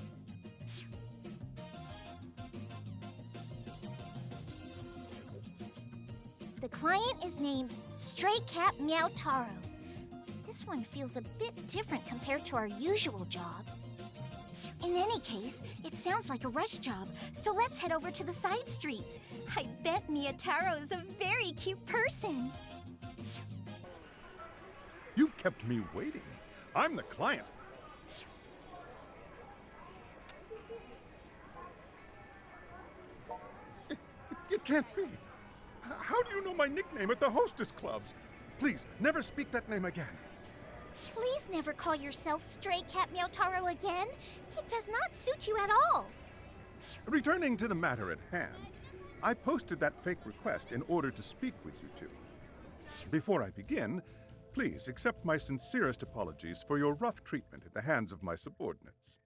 The client is named Stray Cat Meow Taro. This one feels a bit different compared to our usual jobs. In any case, it sounds like a rush job, so let's head over to the side streets. I bet Miyataro is a very cute person. You've kept me waiting. I'm the client. It can't be. How do you know my nickname at the hostess clubs? Please, never speak that name again. Please never call yourself Stray Cat Miyataro again. It does not suit you at all. Returning to the matter at hand, I posted that fake request in order to speak with you two. Before I begin, please accept my sincerest apologies for your rough treatment at the hands of my subordinates.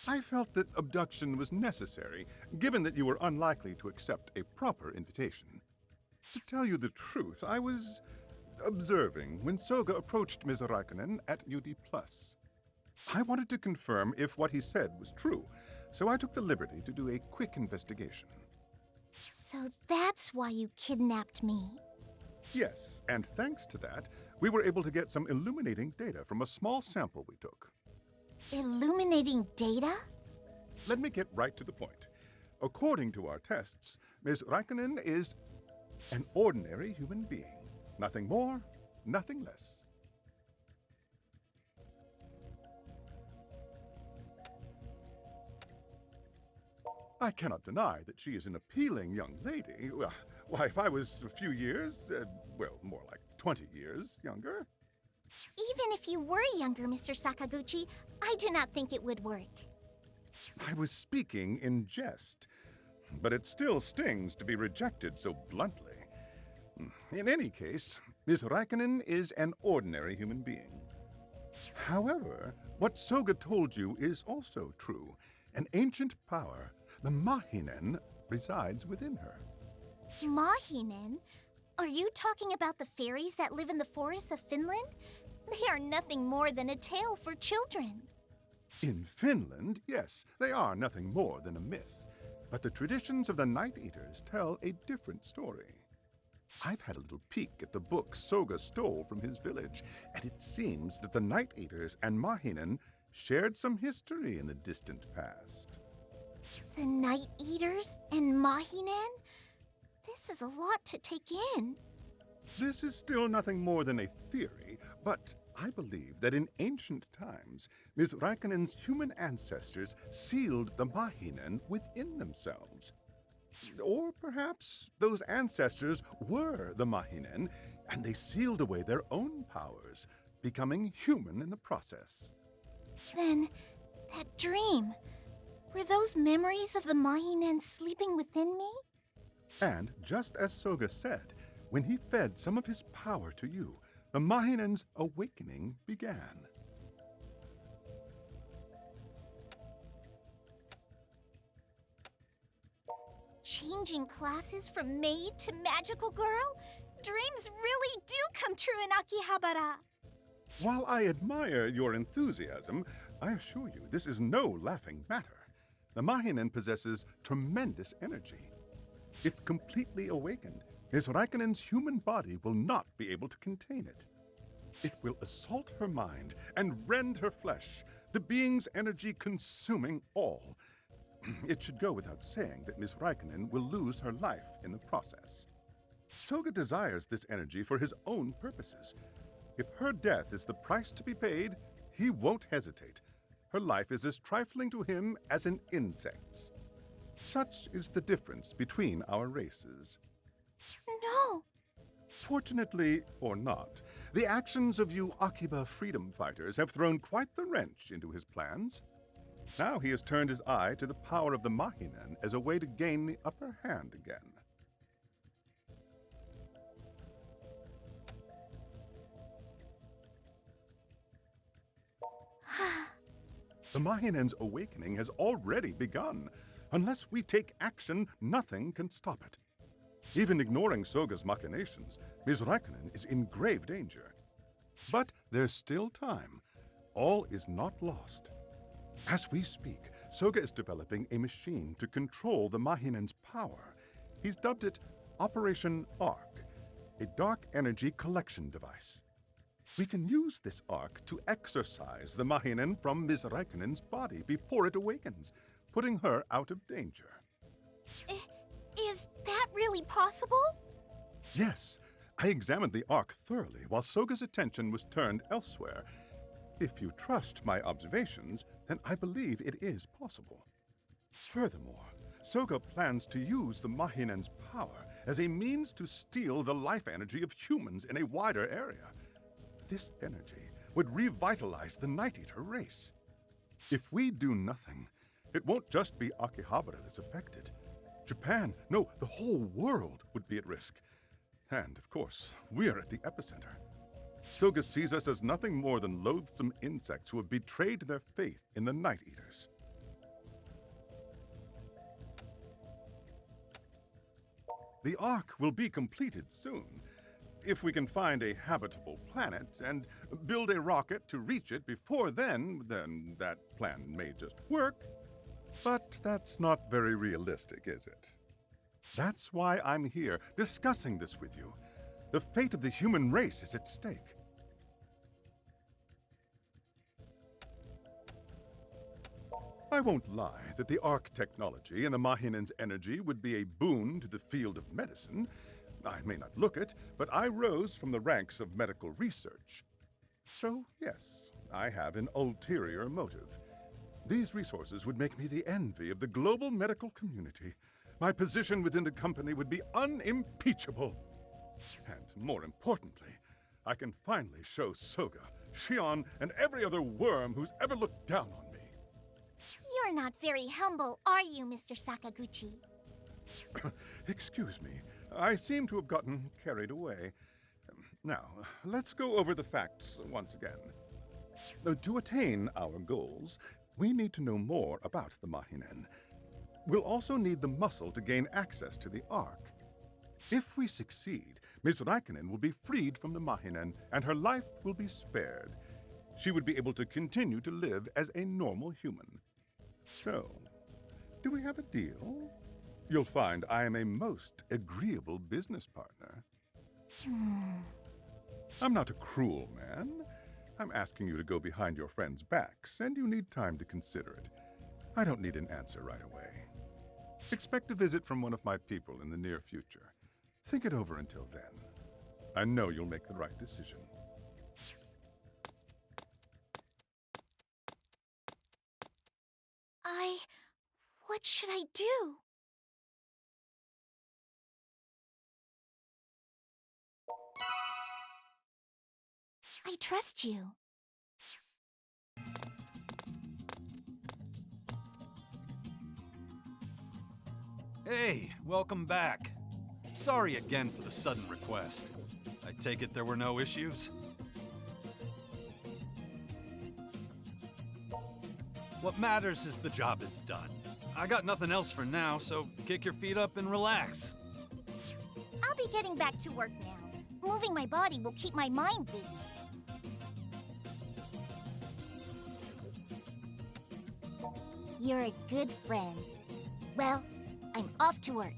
I felt that abduction was necessary, given that you were unlikely to accept a proper invitation. To tell you the truth, I was observing when Soga approached Ms. Raikkonen at UD+. I wanted to confirm if what he said was true, so I took the liberty to do a quick investigation. So that's why you kidnapped me. Yes, and thanks to that, we were able to get some illuminating data from a small sample we took. Illuminating data? Let me get right to the point. According to our tests, Ms. Raikkonen is an ordinary human being. Nothing more, nothing less. I cannot deny that she is an appealing young lady. Why, if I was a few years, more like 20 years younger. Even if you were younger, Mr. Sakaguchi, I do not think it would work. I was speaking in jest, but it still stings to be rejected so bluntly. In any case, Ms. Raikkonen is an ordinary human being. However, what Soga told you is also true. An ancient power, the Mahinen, resides within her. Mahinen? Are you talking about the fairies that live in the forests of Finland? They are nothing more than a tale for children. In Finland, yes, they are nothing more than a myth. But the traditions of the Night Eaters tell a different story. I've had a little peek at the book Soga stole from his village, and it seems that the Night Eaters and Mahinen shared some history in the distant past. The Night Eaters and Mahinen? This is a lot to take in. This is still nothing more than a theory, but I believe that in ancient times, Ms. Raikkonen's human ancestors sealed the Mahinen within themselves. Or perhaps those ancestors were the Mahinen, and they sealed away their own powers, becoming human in the process. Then, that dream, were those memories of the Mahinen sleeping within me? And just as Soga said, when he fed some of his power to you, the Mahinen's awakening began. Changing classes from maid to magical girl? Dreams really do come true in Akihabara. While I admire your enthusiasm, I assure you this is no laughing matter. The Mahinen possesses tremendous energy. If completely awakened, Ms. Raikonen's human body will not be able to contain it. It will assault her mind and rend her flesh, the being's energy consuming all. It should go without saying that Ms. Raikkonen will lose her life in the process. Soga desires this energy for his own purposes. If her death is the price to be paid, he won't hesitate. Her life is as trifling to him as an insect's. Such is the difference between our races. No! Fortunately, or not, the actions of you Akiba freedom fighters have thrown quite the wrench into his plans. Now he has turned his eye to the power of the Mahinen as a way to gain the upper hand again. The Mahinen's awakening has already begun. Unless we take action, nothing can stop it. Even ignoring Soga's machinations, Ms. Raikkonen is in grave danger. But there's still time. All is not lost. As we speak, Soga is developing a machine to control the Mahinen's power. He's dubbed it Operation Arc, a dark energy collection device. We can use this arc to exorcise the Mahinen from Ms. Raikkonen's body before it awakens, putting her out of danger. Is that really possible? Yes, I examined the arc thoroughly while Soga's attention was turned elsewhere. If you trust my observations, then I believe it is possible. Furthermore, Soga plans to use the Mahinen's power as a means to steal the life energy of humans in a wider area. This energy would revitalize the Night Eater race. If we do nothing, it won't just be Akihabara that's affected. Japan, no, the whole world would be at risk. And, of course, we're at the epicenter. Soga sees us as nothing more than loathsome insects who have betrayed their faith in the Night Eaters. The Ark will be completed soon. If we can find a habitable planet and build a rocket to reach it before then that plan may just work. But that's not very realistic, is it? That's why I'm here, discussing this with you. The fate of the human race is at stake. I won't lie that the Arc technology and the Mahinen's energy would be a boon to the field of medicine. I may not look it, but I rose from the ranks of medical research. So, yes, I have an ulterior motive. These resources would make me the envy of the global medical community. My position within the company would be unimpeachable. And more importantly, I can finally show Soga, Shion, and every other worm who's ever looked down on me. You're not very humble, are you, Mr. Sakaguchi? Excuse me, I seem to have gotten carried away. Now, let's go over the facts once again. To attain our goals, we need to know more about the Mahinen. We'll also need the muscle to gain access to the Ark. If we succeed, Ms. Raikkonen will be freed from the Mahinen, and her life will be spared. She would be able to continue to live as a normal human. So, do we have a deal? You'll find I am a most agreeable business partner. I'm not a cruel man. I'm asking you to go behind your friends' backs, and you need time to consider it. I don't need an answer right away. Expect a visit from one of my people in the near future. Think it over until then. I know you'll make the right decision. What should I do? I trust you. Hey, welcome back. Sorry again for the sudden request. I take it there were no issues? What matters is the job is done. I got nothing else for now, so kick your feet up and relax. I'll be getting back to work now. Moving my body will keep my mind busy. You're a good friend. Well, I'm off to work.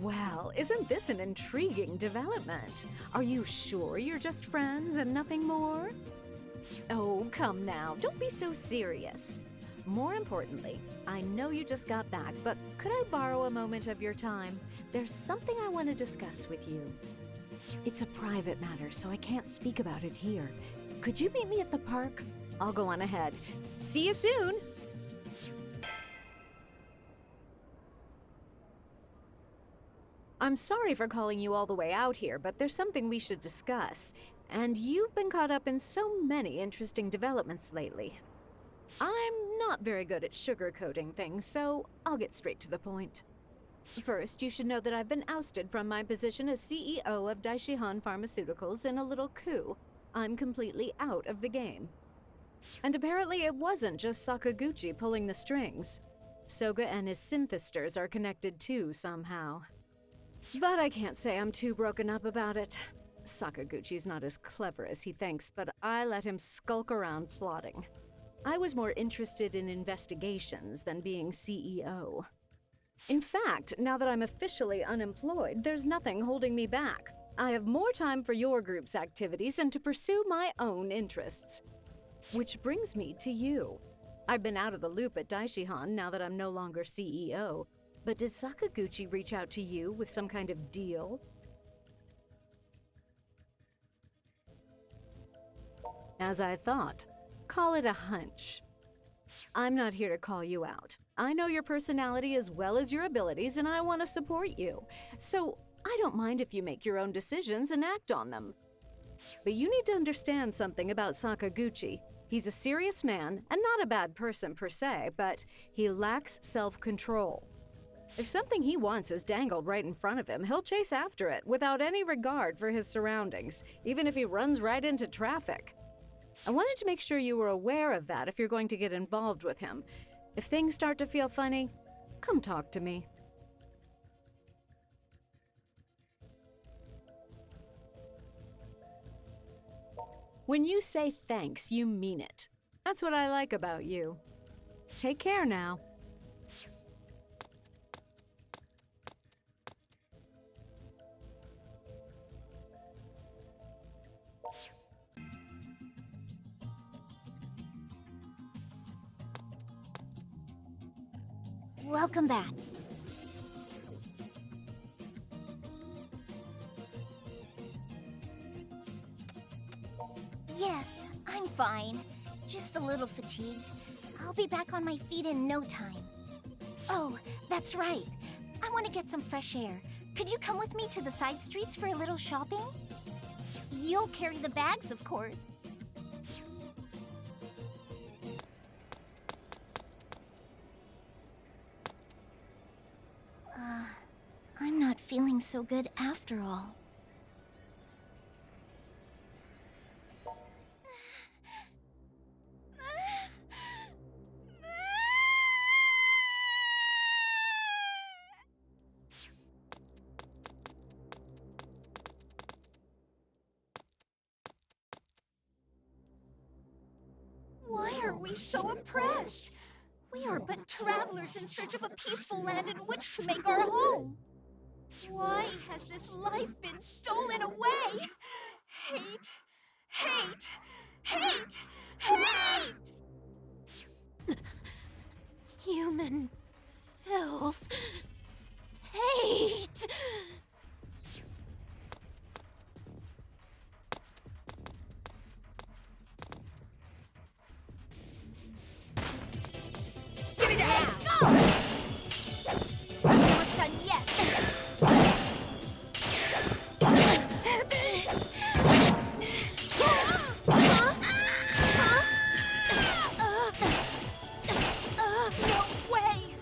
Well, isn't this an intriguing development? Are you sure you're just friends and nothing more? Oh, come now, don't be so serious. More importantly, I know you just got back, but could I borrow a moment of your time? There's something I want to discuss with you. It's a private matter, so I can't speak about it here. Could you meet me at the park? I'll go on ahead. See you soon! I'm sorry for calling you all the way out here, but there's something we should discuss. And you've been caught up in so many interesting developments lately. I'm not very good at sugarcoating things, so I'll get straight to the point. First, you should know that I've been ousted from my position as CEO of Daishihan Pharmaceuticals in a little coup. I'm completely out of the game. And apparently it wasn't just Sakaguchi pulling the strings. Soga and his synthesters are connected too somehow. But I can't say I'm too broken up about it. Sakaguchi's not as clever as he thinks, but I let him skulk around plotting. I was more interested in investigations than being CEO. In fact, now that I'm officially unemployed, there's nothing holding me back. I have more time for your group's activities and to pursue my own interests. Which brings me to you. I've been out of the loop at Daishihan now that I'm no longer CEO. But did Sakaguchi reach out to you with some kind of deal? As I thought. Call it a hunch. I'm not here to call you out. I know your personality as well as your abilities, and I want to support you. So I don't mind if you make your own decisions and act on them. But you need to understand something about Sakaguchi. He's a serious man, and not a bad person per se, but he lacks self-control. If something he wants is dangled right in front of him, he'll chase after it without any regard for his surroundings, even if he runs right into traffic. I wanted to make sure you were aware of that if you're going to get involved with him. If things start to feel funny, come talk to me. When you say thanks, you mean it. That's what I like about you. Take care now. Welcome back. Yes, I'm fine. Just a little fatigued. I'll be back on my feet in no time. Oh, that's right. I want to get some fresh air. Could you come with me to the side streets for a little shopping? You'll carry the bags, of course. I'm not feeling so good after all. Why are we so oppressed? We are but travelers in search of a peaceful land in which to make our home. Why has this life been stolen away? Hate, hate, hate, hate! Human filth. Hate! Give me the hand! Go! I'm not done yet! No way!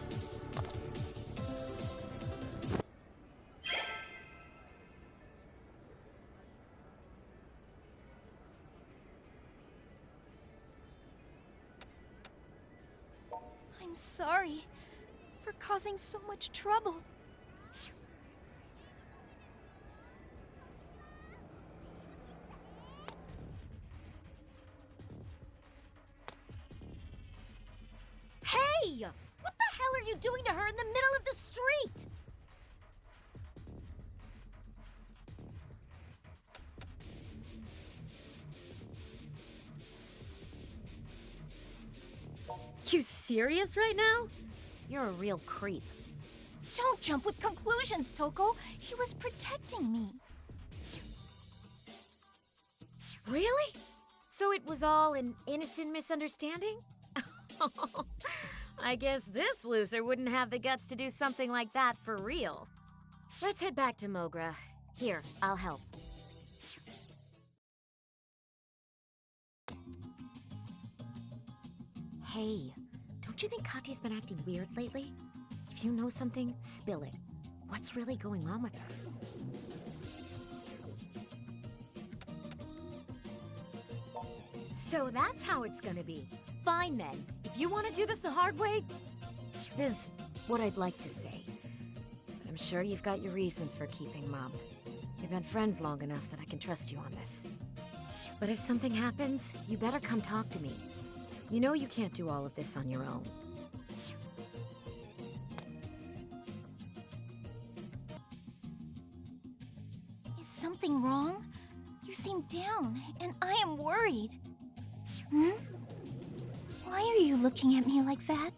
I'm sorry for causing so much trouble. Hey! What the hell are you doing to her in the middle of the street? You serious right now? You're a real creep. Don't jump with conclusions, Toko. He was protecting me. Really? So it was all an innocent misunderstanding? I guess this loser wouldn't have the guts to do something like that for real. Let's head back to Mogra. Here, I'll help. Hey, don't you think Kati's been acting weird lately? If you know something, spill it. What's really going on with her? So that's how it's gonna be. Fine then. If you want to do this the hard way, is what I'd like to say. But I'm sure you've got your reasons for keeping mum. We've been friends long enough that I can trust you on this. But if something happens, you better come talk to me. You know you can't do all of this on your own. Is something wrong? You seem down, and I am worried. Hmm? Why are you looking at me like that?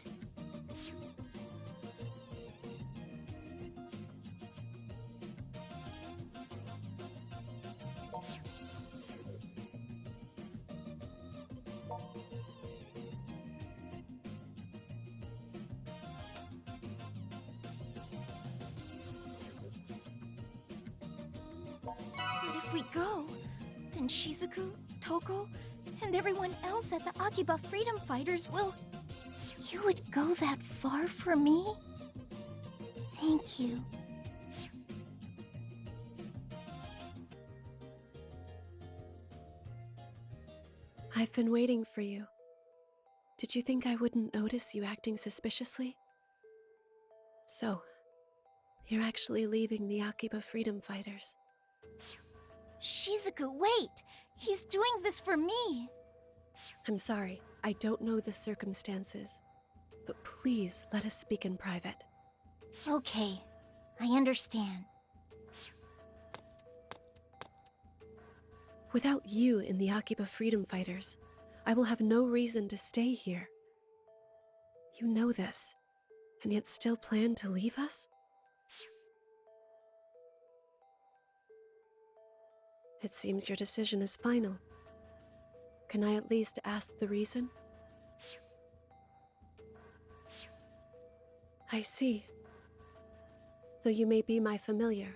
But if we go, then Shizuku, Toko, and everyone else at the Akiba Freedom Fighters will... You would go that far for me? Thank you. I've been waiting for you. Did you think I wouldn't notice you acting suspiciously? So, you're actually leaving the Akiba Freedom Fighters. Shizuku, wait! He's doing this for me! I'm sorry, I don't know the circumstances. But please, let us speak in private. Okay, I understand. Without you in the Akiba Freedom Fighters, I will have no reason to stay here. You know this, and yet still plan to leave us? It seems your decision is final. Can I at least ask the reason? I see. Though you may be my familiar,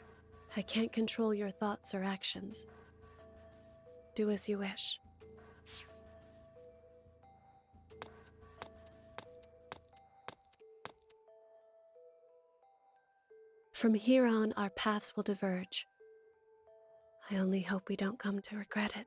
I can't control your thoughts or actions. Do as you wish. From here on, our paths will diverge. I only hope we don't come to regret it.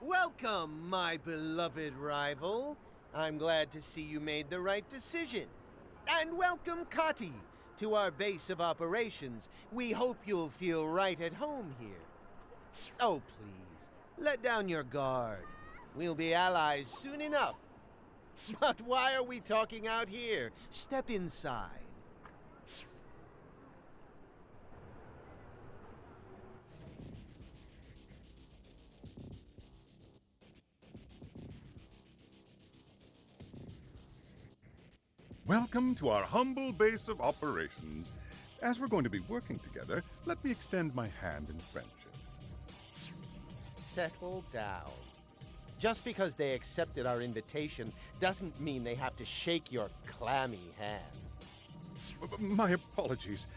Welcome, my beloved rival. I'm glad to see you made the right decision. And welcome, Kati, to our base of operations. We hope you'll feel right at home here. Oh, please, let down your guard. We'll be allies soon enough. But why are we talking out here? Step inside. Welcome to our humble base of operations. As we're going to be working together, let me extend my hand in friendship. Settle down. Just because they accepted our invitation doesn't mean they have to shake your clammy hand. My apologies.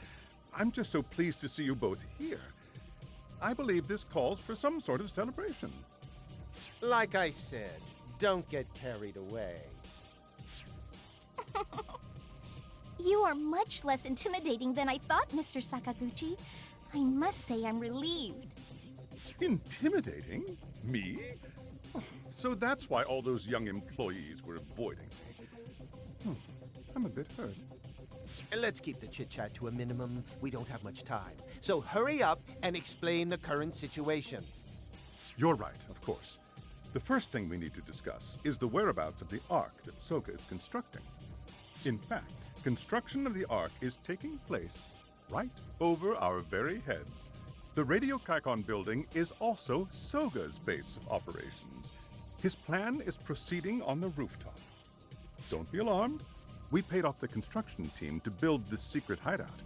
I'm just so pleased to see you both here. I believe this calls for some sort of celebration. Like I said, don't get carried away. You are much less intimidating than I thought, Mr. Sakaguchi. I must say I'm relieved. Intimidating? Me? Oh, so that's why all those young employees were avoiding me. I'm a bit hurt. Let's keep the chit-chat to a minimum. We don't have much time. So hurry up and explain the current situation. You're right, of course. The first thing we need to discuss is the whereabouts of the Ark that Soga is constructing. In fact, construction of the Ark is taking place right over our very heads. The Radio Kaikon building is also Soga's base of operations. His plan is proceeding on the rooftop. Don't be alarmed. We paid off the construction team to build this secret hideout.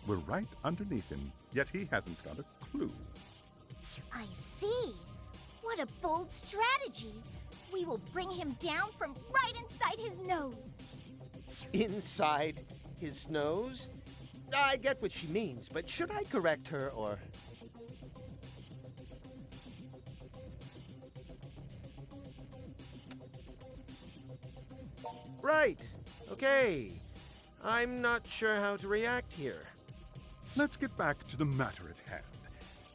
We're right underneath him, yet he hasn't got a clue. I see. What a bold strategy. We will bring him down from right inside his nose. Inside his nose? I get what she means, but should I correct her or... Right. Okay. I'm not sure how to react here. Let's get back to the matter at hand.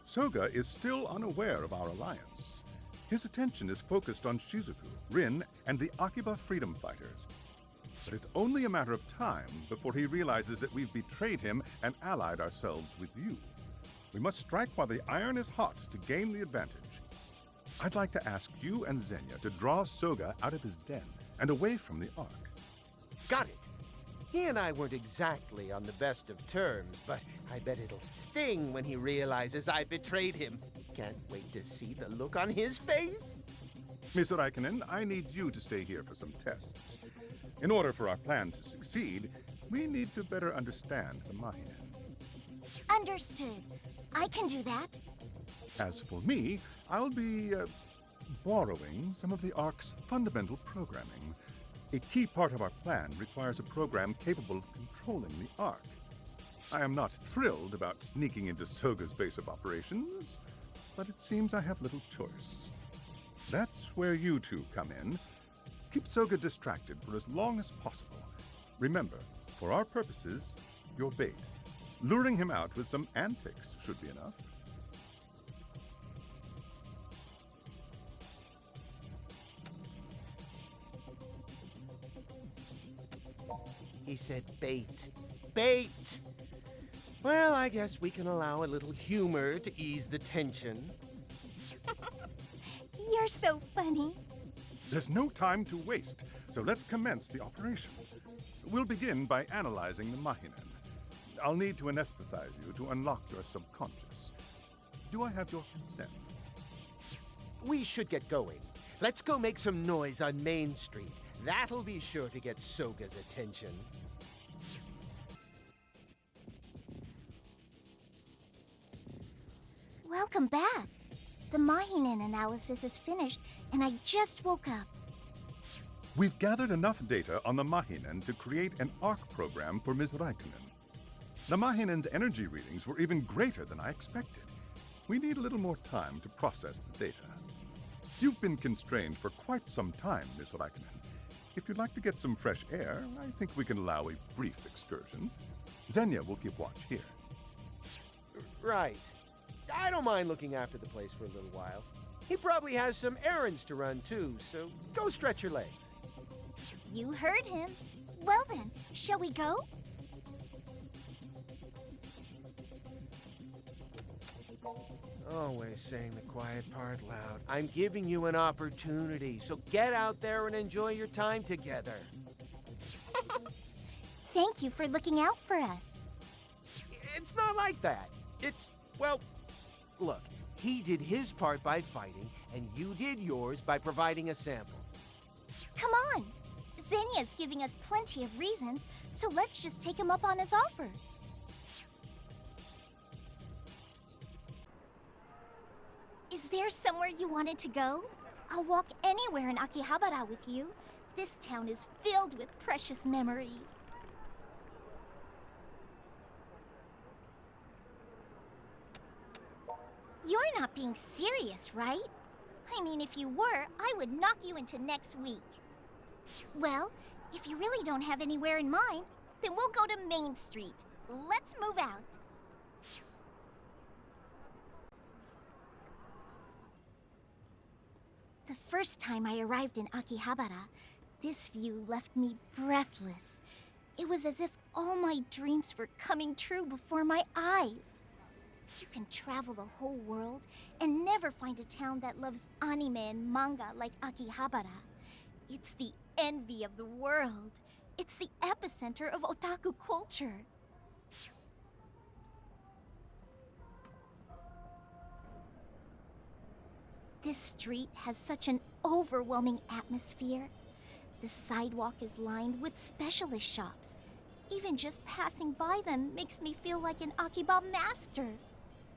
Soga is still unaware of our alliance. His attention is focused on Shizuku, Rin, and the Akiba freedom fighters. But it's only a matter of time before he realizes that we've betrayed him and allied ourselves with you. We must strike while the iron is hot to gain the advantage. I'd like to ask you and Xenia to draw Soga out of his den and away from the Ark. Got it. He and I weren't exactly on the best of terms, but I bet it'll sting when he realizes I betrayed him. Can't wait to see the look on his face. Miss Raikkonen, I need you to stay here for some tests. In order for our plan to succeed, we need to better understand the Mahinen. Understood. I can do that. As for me, I'll be borrowing some of the Ark's fundamental programming. A key part of our plan requires a program capable of controlling the Ark. I am not thrilled about sneaking into Soga's base of operations, but it seems I have little choice. That's where you two come in. Keep Soga distracted for as long as possible. Remember, for our purposes, you're bait. Luring him out with some antics should be enough. He said bait. Bait! Well, I guess we can allow a little humor to ease the tension. You're so funny. There's no time to waste, so let's commence the operation. We'll begin by analyzing the Mahinen. I'll need to anesthetize you to unlock your subconscious. Do I have your consent? We should get going. Let's go make some noise on Main Street. That'll be sure to get Soga's attention. Welcome back. The Mahinen analysis is finished, and I just woke up. We've gathered enough data on the Mahinen to create an Ark program for Ms. Raikkonen. The Mahinen's energy readings were even greater than I expected. We need a little more time to process the data. You've been constrained for quite some time, Ms. Raikkonen. If you'd like to get some fresh air, I think we can allow a brief excursion. Xenia will keep watch here. Right. I don't mind looking after the place for a little while. He probably has some errands to run too, so go stretch your legs. You heard him. Well then, shall we go? Always saying the quiet part loud. I'm giving you an opportunity, so get out there and enjoy your time together. Thank you for looking out for us. It's not like that. It's, well, look, he did his part by fighting, and you did yours by providing a sample. Come on. Xenia's giving us plenty of reasons, so let's just take him up on his offer. Is there somewhere you wanted to go? I'll walk anywhere in Akihabara with you. This town is filled with precious memories. You're not being serious, right? I mean, if you were, I would knock you into next week. Well, if you really don't have anywhere in mind, then we'll go to Main Street. Let's move out. The first time I arrived in Akihabara, this view left me breathless. It was as if all my dreams were coming true before my eyes. You can travel the whole world and never find a town that loves anime and manga like Akihabara. It's the envy of the world. It's the epicenter of otaku culture. This street has such an overwhelming atmosphere. The sidewalk is lined with specialist shops. Even just passing by them makes me feel like an Akiba master.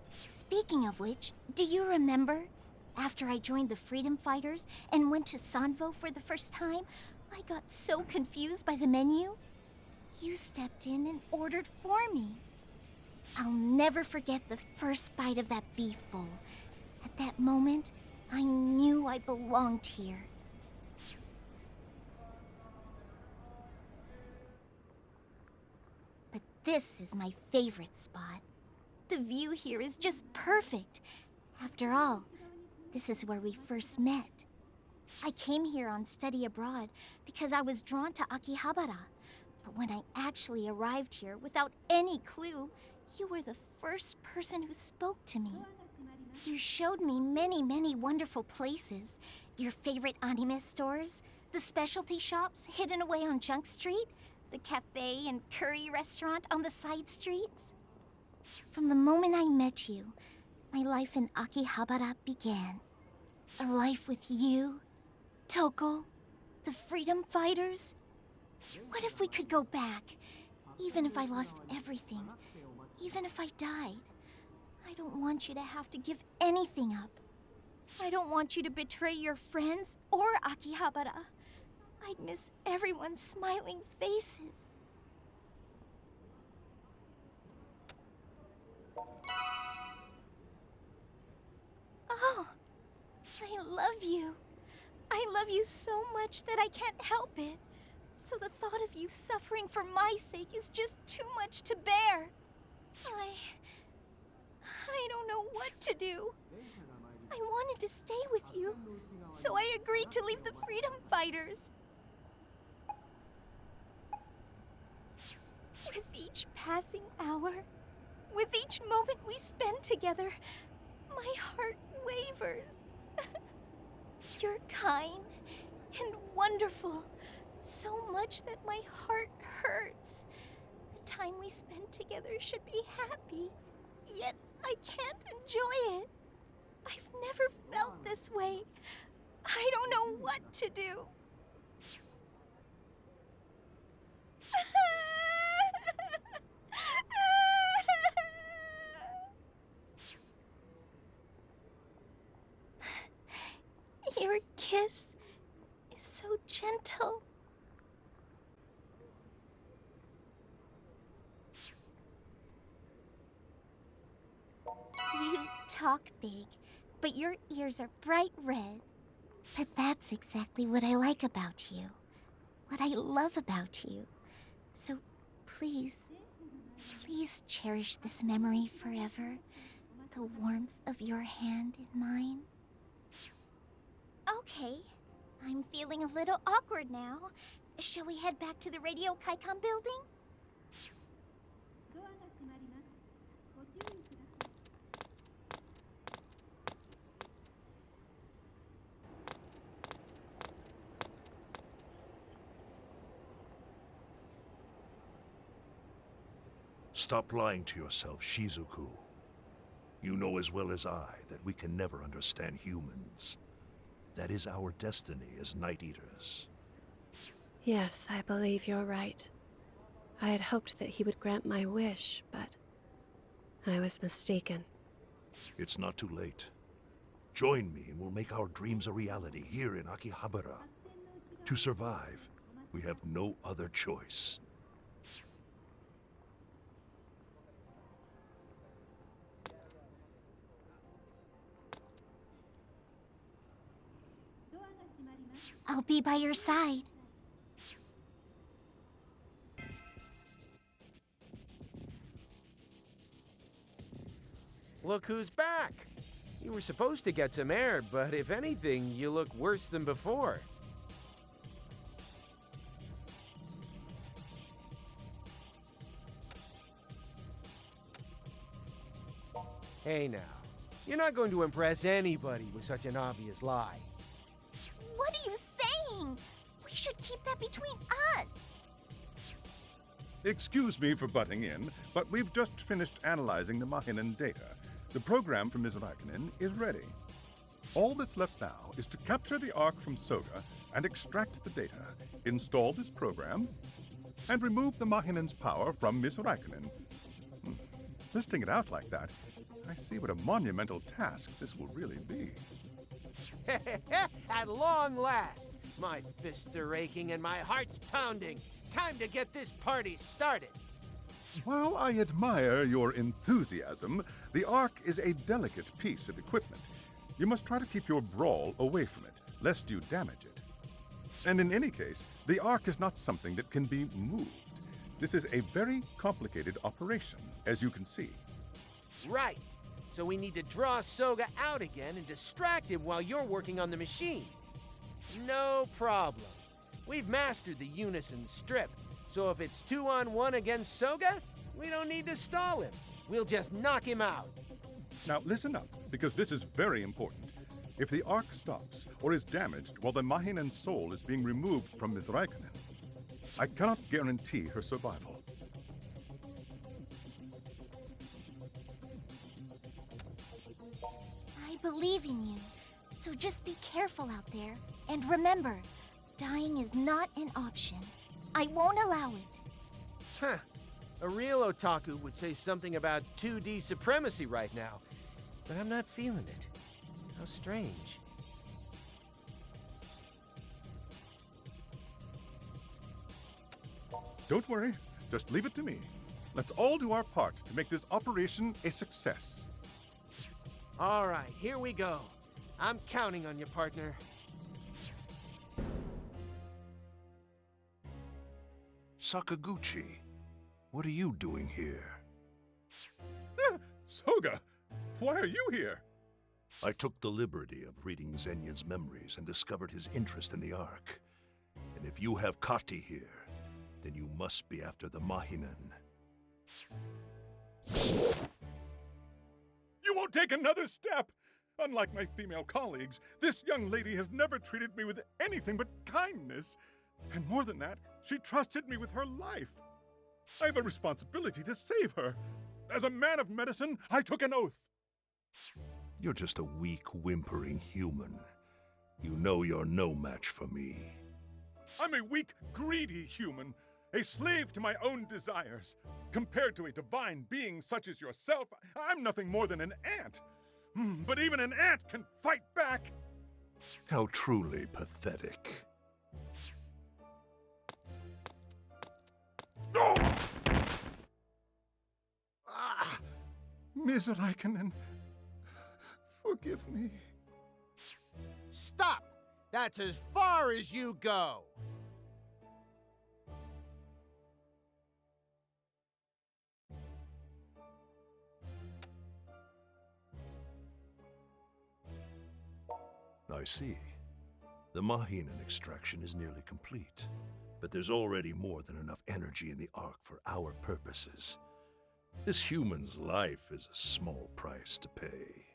Speaking of which, do you remember? After I joined the Freedom Fighters and went to Sanvo for the first time, I got so confused by the menu. You stepped in and ordered for me. I'll never forget the first bite of that beef bowl. At that moment, I knew I belonged here. But this is my favorite spot. The view here is just perfect. After all, this is where we first met. I came here on study abroad because I was drawn to Akihabara. But when I actually arrived here without any clue, you were the first person who spoke to me. You showed me many, many wonderful places. Your favorite anime stores, the specialty shops hidden away on Junk Street, the cafe and curry restaurant on the side streets. From the moment I met you, my life in Akihabara began. A life with you, Toko, the Freedom Fighters. What if we could go back, even if I lost everything, even if I died? I don't want you to have to give anything up. I don't want you to betray your friends or Akihabara. I'd miss everyone's smiling faces. Oh, I love you. I love you so much that I can't help it. So the thought of you suffering for my sake is just too much to bear. I don't know what to do. I wanted to stay with you, so I agreed to leave the Freedom Fighters. With each passing hour, with each moment we spend together, my heart wavers. You're kind and wonderful, so much that my heart hurts. The time we spend together should be happy, yet I can't enjoy it. I've never felt this way. I don't know what to do. Your kiss is so gentle. You talk big, but your ears are bright red. But that's exactly what I like about you. What I love about you. So please, please cherish this memory forever. The warmth of your hand in mine. Okay, I'm feeling a little awkward now. Shall we head back to the Radio Kaikan building? Stop lying to yourself, Shizuku. You know as well as I that we can never understand humans. That is our destiny as Night Eaters. Yes, I believe you're right. I had hoped that he would grant my wish, but I was mistaken. It's not too late. Join me and we'll make our dreams a reality here in Akihabara. To survive, we have no other choice. I'll be by your side. Look who's back! You were supposed to get some air, but if anything, you look worse than before. Hey now, you're not going to impress anybody with such an obvious lie. What are you saying? We should keep that between us. Excuse me for butting in, but we've just finished analyzing the Mahinen data. The program for Ms. Raikkonen is ready. All that's left now is to capture the Ark from Soga and extract the data, install this program, and remove the Mahinen's power from Ms. Raikkonen. Listing it out like that, I see what a monumental task this will really be. At long last, my fists are aching and my heart's pounding. Time to get this party started. While I admire your enthusiasm, the Ark is a delicate piece of equipment. You must try to keep your brawl away from it, lest you damage it. And in any case, the Ark is not something that can be moved. This is a very complicated operation, as you can see. Right. So we need to draw Soga out again and distract him while you're working on the machine. No problem. We've mastered the unison strip, so if it's 2-on-1 against Soga, we don't need to stall him. We'll just knock him out. Now listen up, because this is very important. If the Ark stops or is damaged while the Mahinen soul is being removed from Ms. Raikkonen, I cannot guarantee her survival. I believe in you, so just be careful out there. And remember, dying is not an option. I won't allow it. Huh. A real otaku would say something about 2D supremacy right now, but I'm not feeling it. How strange. Don't worry, just leave it to me. Let's all do our part to make this operation a success. All right, here we go. I'm counting on you, partner. Sakaguchi, what are you doing here? Soga, why are you here? I took the liberty of reading Zenya's memories and discovered his interest in the Ark. And if you have Kati here, then you must be after the Mahinen. You won't take another step! Unlike my female colleagues, this young lady has never treated me with anything but kindness. And more than that, she trusted me with her life. I have a responsibility to save her. As a man of medicine, I took an oath. You're just a weak, whimpering human. You know you're no match for me. I'm a weak, greedy human, a slave to my own desires. Compared to a divine being such as yourself, I'm nothing more than an ant. But even an ant can fight back. How truly pathetic. Oh! Ms. Raikkonen, forgive me. Stop! That's as far as you go! I see. The Mahinen extraction is nearly complete, but there's already more than enough energy in the Ark for our purposes. This human's life is a small price to pay.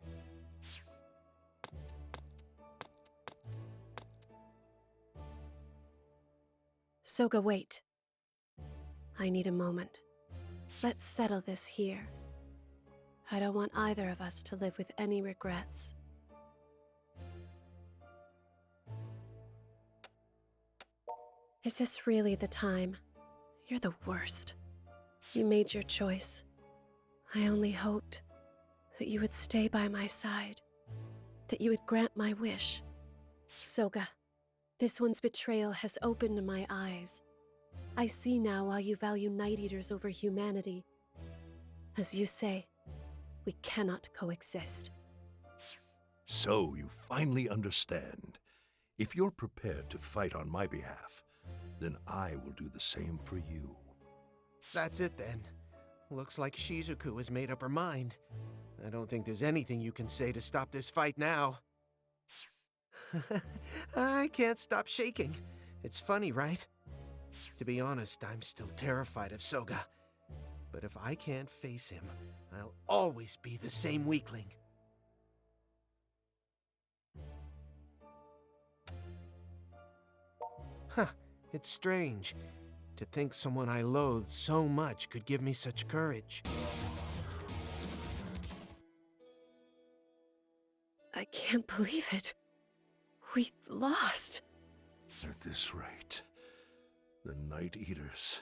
Soga, wait. I need a moment. Let's settle this here. I don't want either of us to live with any regrets. Is this really the time? You're the worst. You made your choice. I only hoped that you would stay by my side, that you would grant my wish. Soga, this one's betrayal has opened my eyes. I see now why you value Night Eaters over humanity. As you say, we cannot coexist. So you finally understand. If you're prepared to fight on my behalf, then I will do the same for you. That's it then. Looks like Shizuku has made up her mind. I don't think there's anything you can say to stop this fight now. I can't stop shaking. It's funny, right? To be honest, I'm still terrified of Soga. But if I can't face him, I'll always be the same weakling. Huh, it's strange to think someone I loathe so much could give me such courage. I can't believe it. We lost. At this rate, the Night Eaters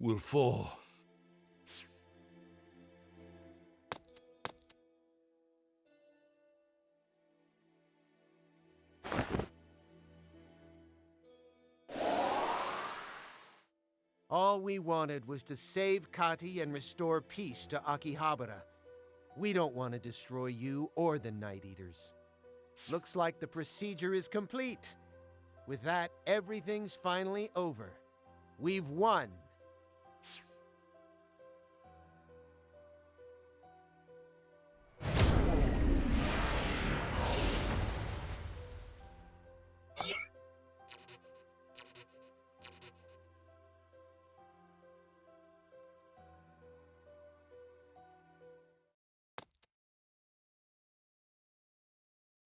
will fall. All we wanted was to save Kati and restore peace to Akihabara. We don't want to destroy you or the Night Eaters. Looks like the procedure is complete. With that, everything's finally over. We've won.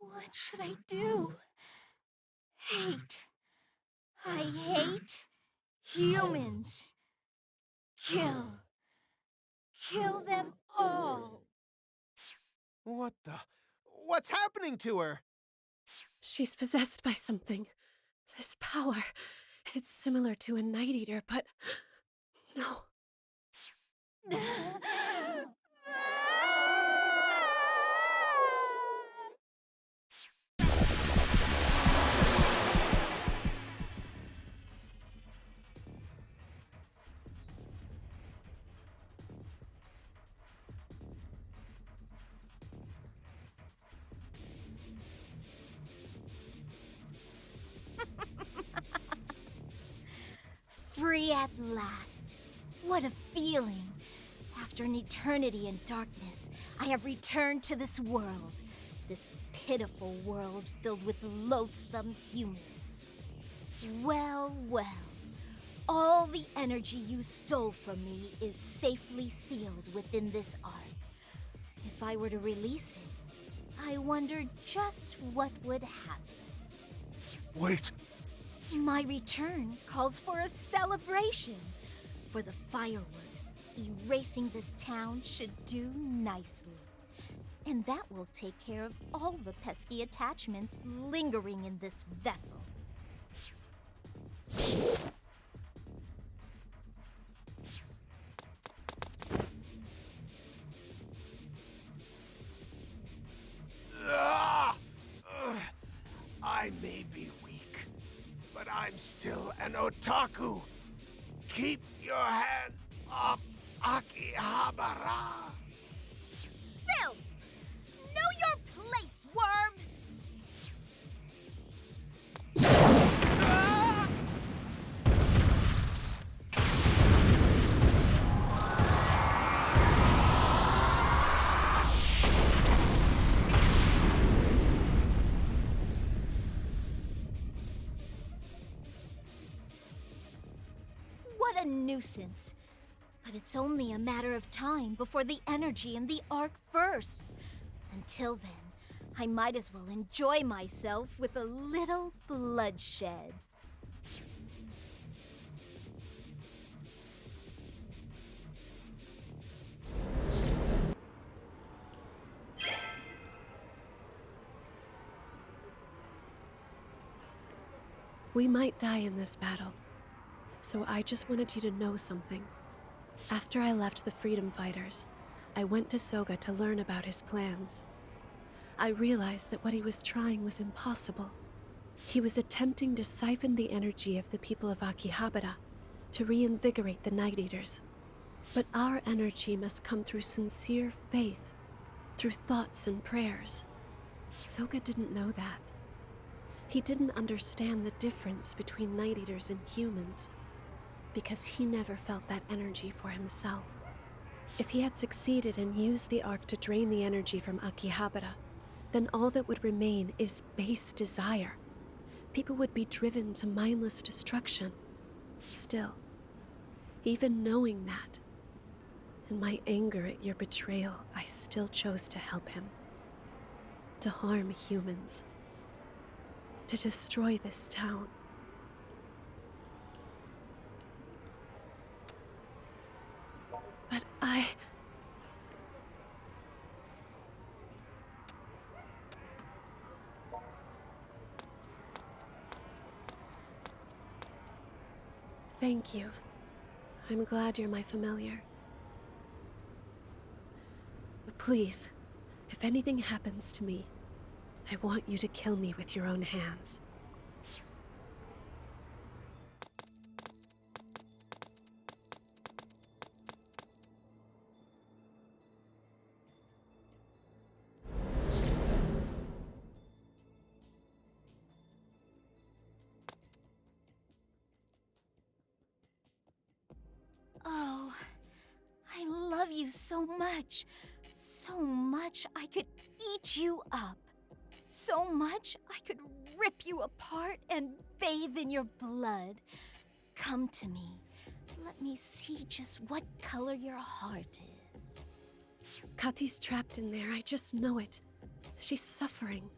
What should I do? Hate. I hate humans. Kill. Kill them all. What the? What's happening to her? She's possessed by something. This power. It's similar to a Night Eater, but... no. Free at last. What a feeling. After an eternity in darkness, I have returned to this world. This pitiful world filled with loathsome humans. Well, well. All the energy you stole from me is safely sealed within this ark. If I were to release it, I wonder just what would happen. Wait! My return calls for a celebration. For the fireworks, erasing this town should do nicely. And that will take care of all the pesky attachments lingering in this vessel. I may be weak, but I'm still an otaku. Keep your hands off Akihabara. Filth! Know your place, worm! What a nuisance. But it's only a matter of time before the energy in the ark bursts. Until then, I might as well enjoy myself with a little bloodshed. We might die in this battle. So I just wanted you to know something. After I left the Freedom Fighters, I went to Soga to learn about his plans. I realized that what he was trying was impossible. He was attempting to siphon the energy of the people of Akihabara to reinvigorate the Night Eaters. But our energy must come through sincere faith, through thoughts and prayers. Soga didn't know that. He didn't understand the difference between Night Eaters and humans, because he never felt that energy for himself. If he had succeeded and used the Ark to drain the energy from Akihabara, then all that would remain is base desire. People would be driven to mindless destruction. Still, even knowing that, In my anger at your betrayal, I still chose to help him. To harm humans. To destroy this town. But Thank you. I'm glad you're my familiar. But please, if anything happens to me, I want you to kill me with your own hands. Oh, I love you so much. So much I could eat you up. So much I could rip you apart and bathe in your blood. Come to me. Let me see just what color your heart is. Kati's trapped in there, I just know it. She's suffering.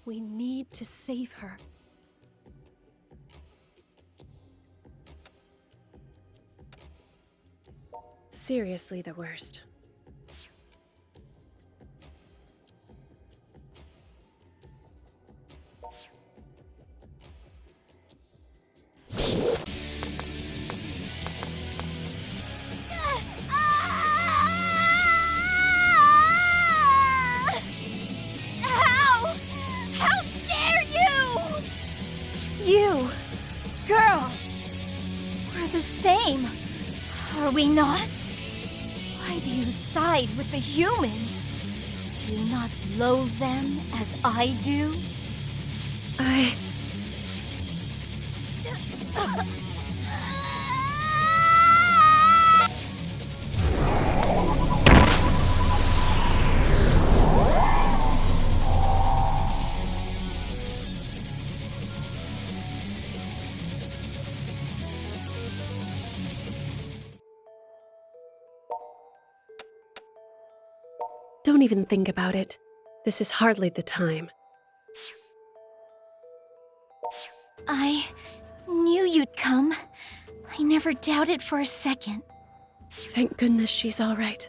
We need to save her. Seriously the worst. How dare you! You, girl, we're the same, are we not? Why do you side with the humans? Do you not loathe them as I do? Don't even think about it. This is hardly the time. I knew you'd come. I never doubted for a second. Thank goodness she's all right.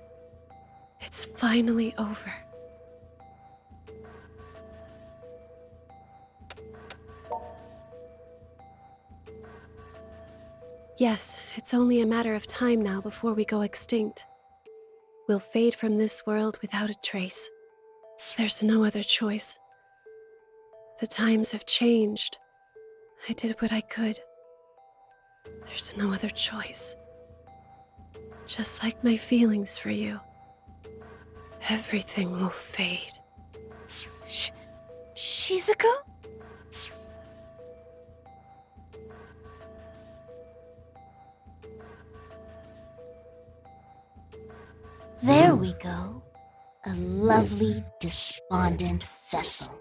It's finally over. Yes, it's only a matter of time now before we go extinct. We'll fade from this world without a trace. There's no other choice. The times have changed. I did what I could. There's no other choice. Just like my feelings for you. Everything will fade. Shizuku? There we go. A lovely, despondent vessel.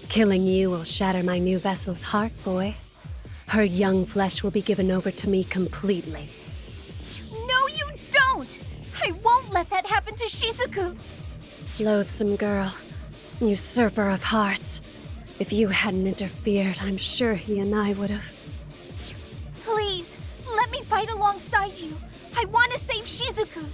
Killing you will shatter my new vessel's heart, boy. Her young flesh will be given over to me completely. No, you don't! I won't let that happen to Shizuku! Loathsome girl. Usurper of hearts. If you hadn't interfered, I'm sure he and I would have. Please, let me fight alongside you. I want to save Shizuku.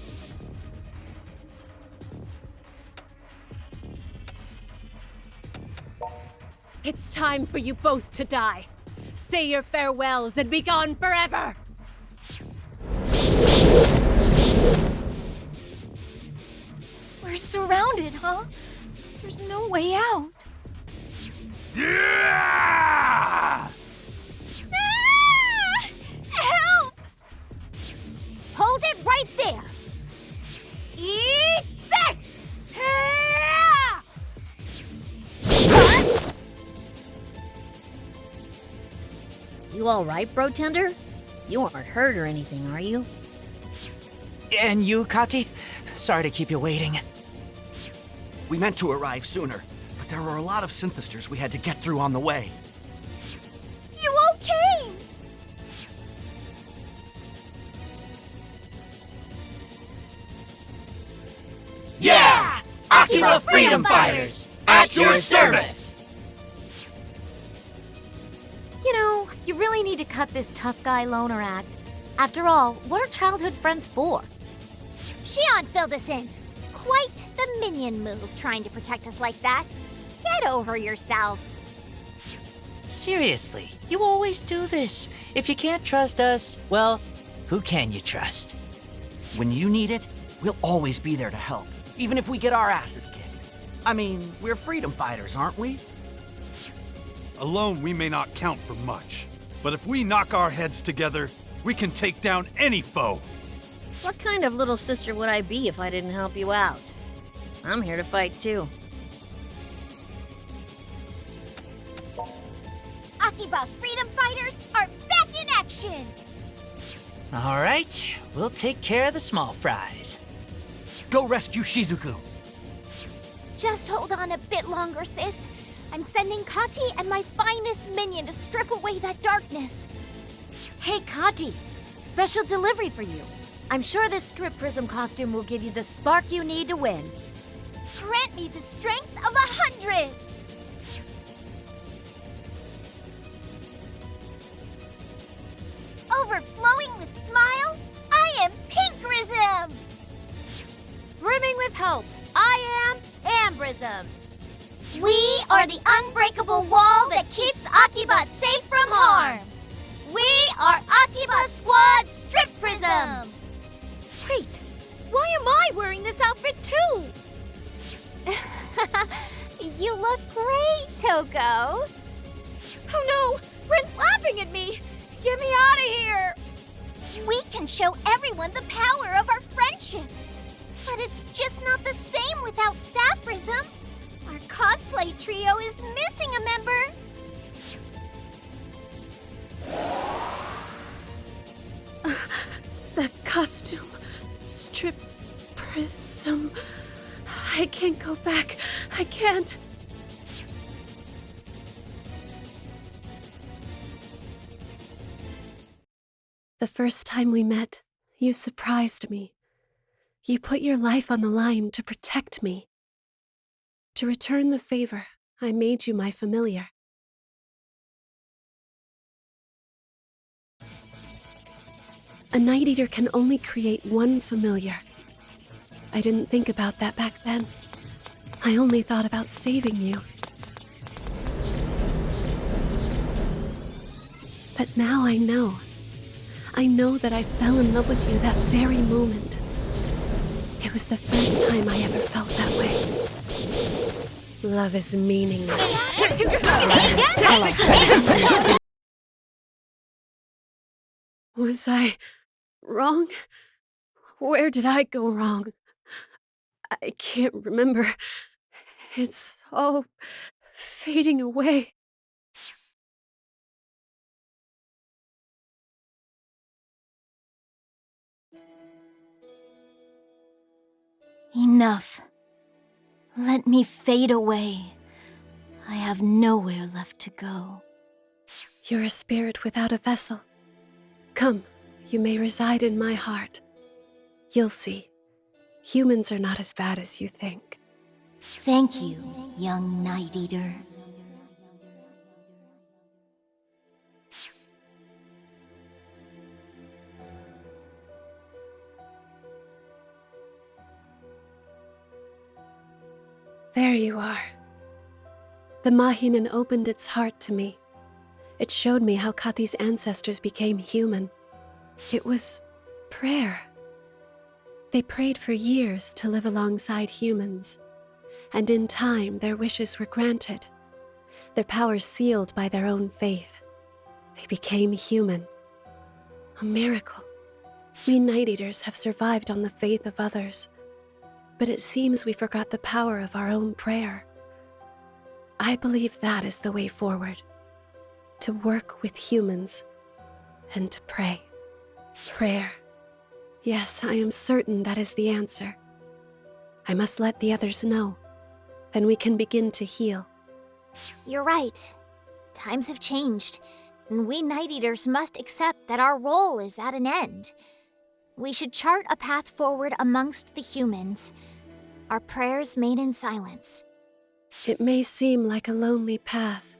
It's time for you both to die. Say your farewells and be gone forever! We're surrounded, huh? There's no way out. Yeah! Ah! Help! Hold it right there. Eat this! Ah! Huh? You alright, Bro Tender? You aren't hurt or anything, are you? And you, Kati? Sorry to keep you waiting. We meant to arrive sooner, but there were a lot of synthesters we had to get through on the way. You okay? Yeah! Akiba Freedom Fighters! At your service! You know, you really need to cut this tough guy loner act. After all, what are childhood friends for? Shion filled us in. Quite the minion move, trying to protect us like that. Get over yourself. Seriously, you always do this. If you can't trust us, well, who can you trust? When you need it, we'll always be there to help, even if we get our asses kicked. I mean, we're freedom fighters, aren't we? Alone, we may not count for much. But if we knock our heads together, we can take down any foe. What kind of little sister would I be if I didn't help you out? I'm here to fight too. Akiba Freedom Fighters are back in action! All right, we'll take care of the small fries. Go rescue Shizuku. Just hold on a bit longer, sis. I'm sending Kati and my finest minion to strip away that darkness. Hey, Kati, special delivery for you. I'm sure this strip prism costume will give you the spark you need to win. Grant me the strength of 100! Overflowing with smiles, I am Pinkrism! Brimming with hope, I am Ambrism. We are the unbreakable wall that keeps Akiba safe from harm. We are Akiba Squad Strip Prism! Wait, why am I wearing this outfit too? You look great, Toko. Oh no, Ren's laughing at me. Get me out of here. We can show everyone the power of our friendship. But it's just not the same without Sapphism. Our cosplay trio is missing a member. The costume. Strip prism. I can't go back. I can't. The first time we met, you surprised me. You put your life on the line to protect me. To return the favor, I made you my familiar. A Night Eater can only create one familiar. I didn't think about that back then. I only thought about saving you. But now I know. I know that I fell in love with you that very moment. It was the first time I ever felt that way. Love is meaningless. Was I wrong? Where did I go wrong? I can't remember. It's all fading away. Enough. Let me fade away. I have nowhere left to go. You're a spirit without a vessel. Come, you may reside in my heart. You'll see. Humans are not as bad as you think. Thank you, young Night Eater. There you are. The Mahinen opened its heart to me. It showed me how Kati's ancestors became human. It was prayer. They prayed for years to live alongside humans, and in time their wishes were granted. Their powers sealed by their own faith. They became human. A miracle. We Night Eaters have survived on the faith of others, but it seems we forgot the power of our own prayer. I believe that is the way forward. To work with humans and to pray. Prayer. Yes, I am certain that is the answer. I must let the others know. Then we can begin to heal. You're right. Times have changed, and we Night Eaters must accept that our role is at an end. We should chart a path forward amongst the humans, our prayers made in silence. It may seem like a lonely path,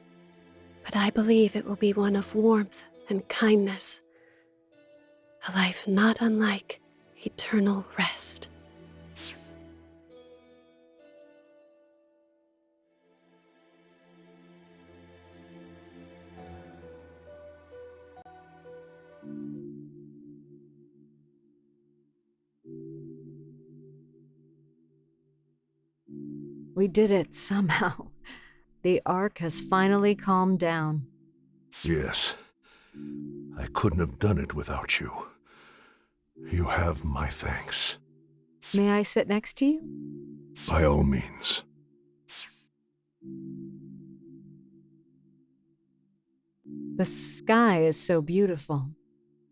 but I believe it will be one of warmth and kindness. A life not unlike eternal rest. We did it somehow. The Ark has finally calmed down. Yes. I couldn't have done it without you. You have my thanks. May I sit next to you? By all means. The sky is so beautiful.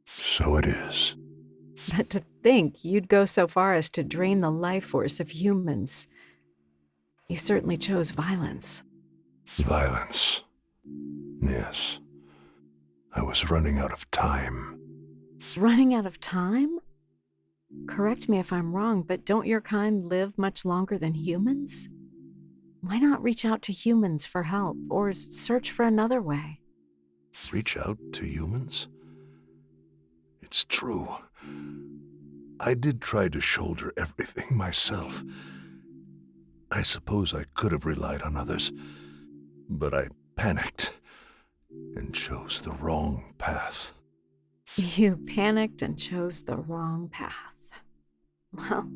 So it is. But to think you'd go so far as to drain the life force of humans. You certainly chose violence. Violence. Yes. I was running out of time. Running out of time? Correct me if I'm wrong, but don't your kind live much longer than humans? Why not reach out to humans for help, or search for another way? Reach out to humans? It's true. I did try to shoulder everything myself. I suppose I could have relied on others, but I panicked and chose the wrong path. You panicked and chose the wrong path. Well,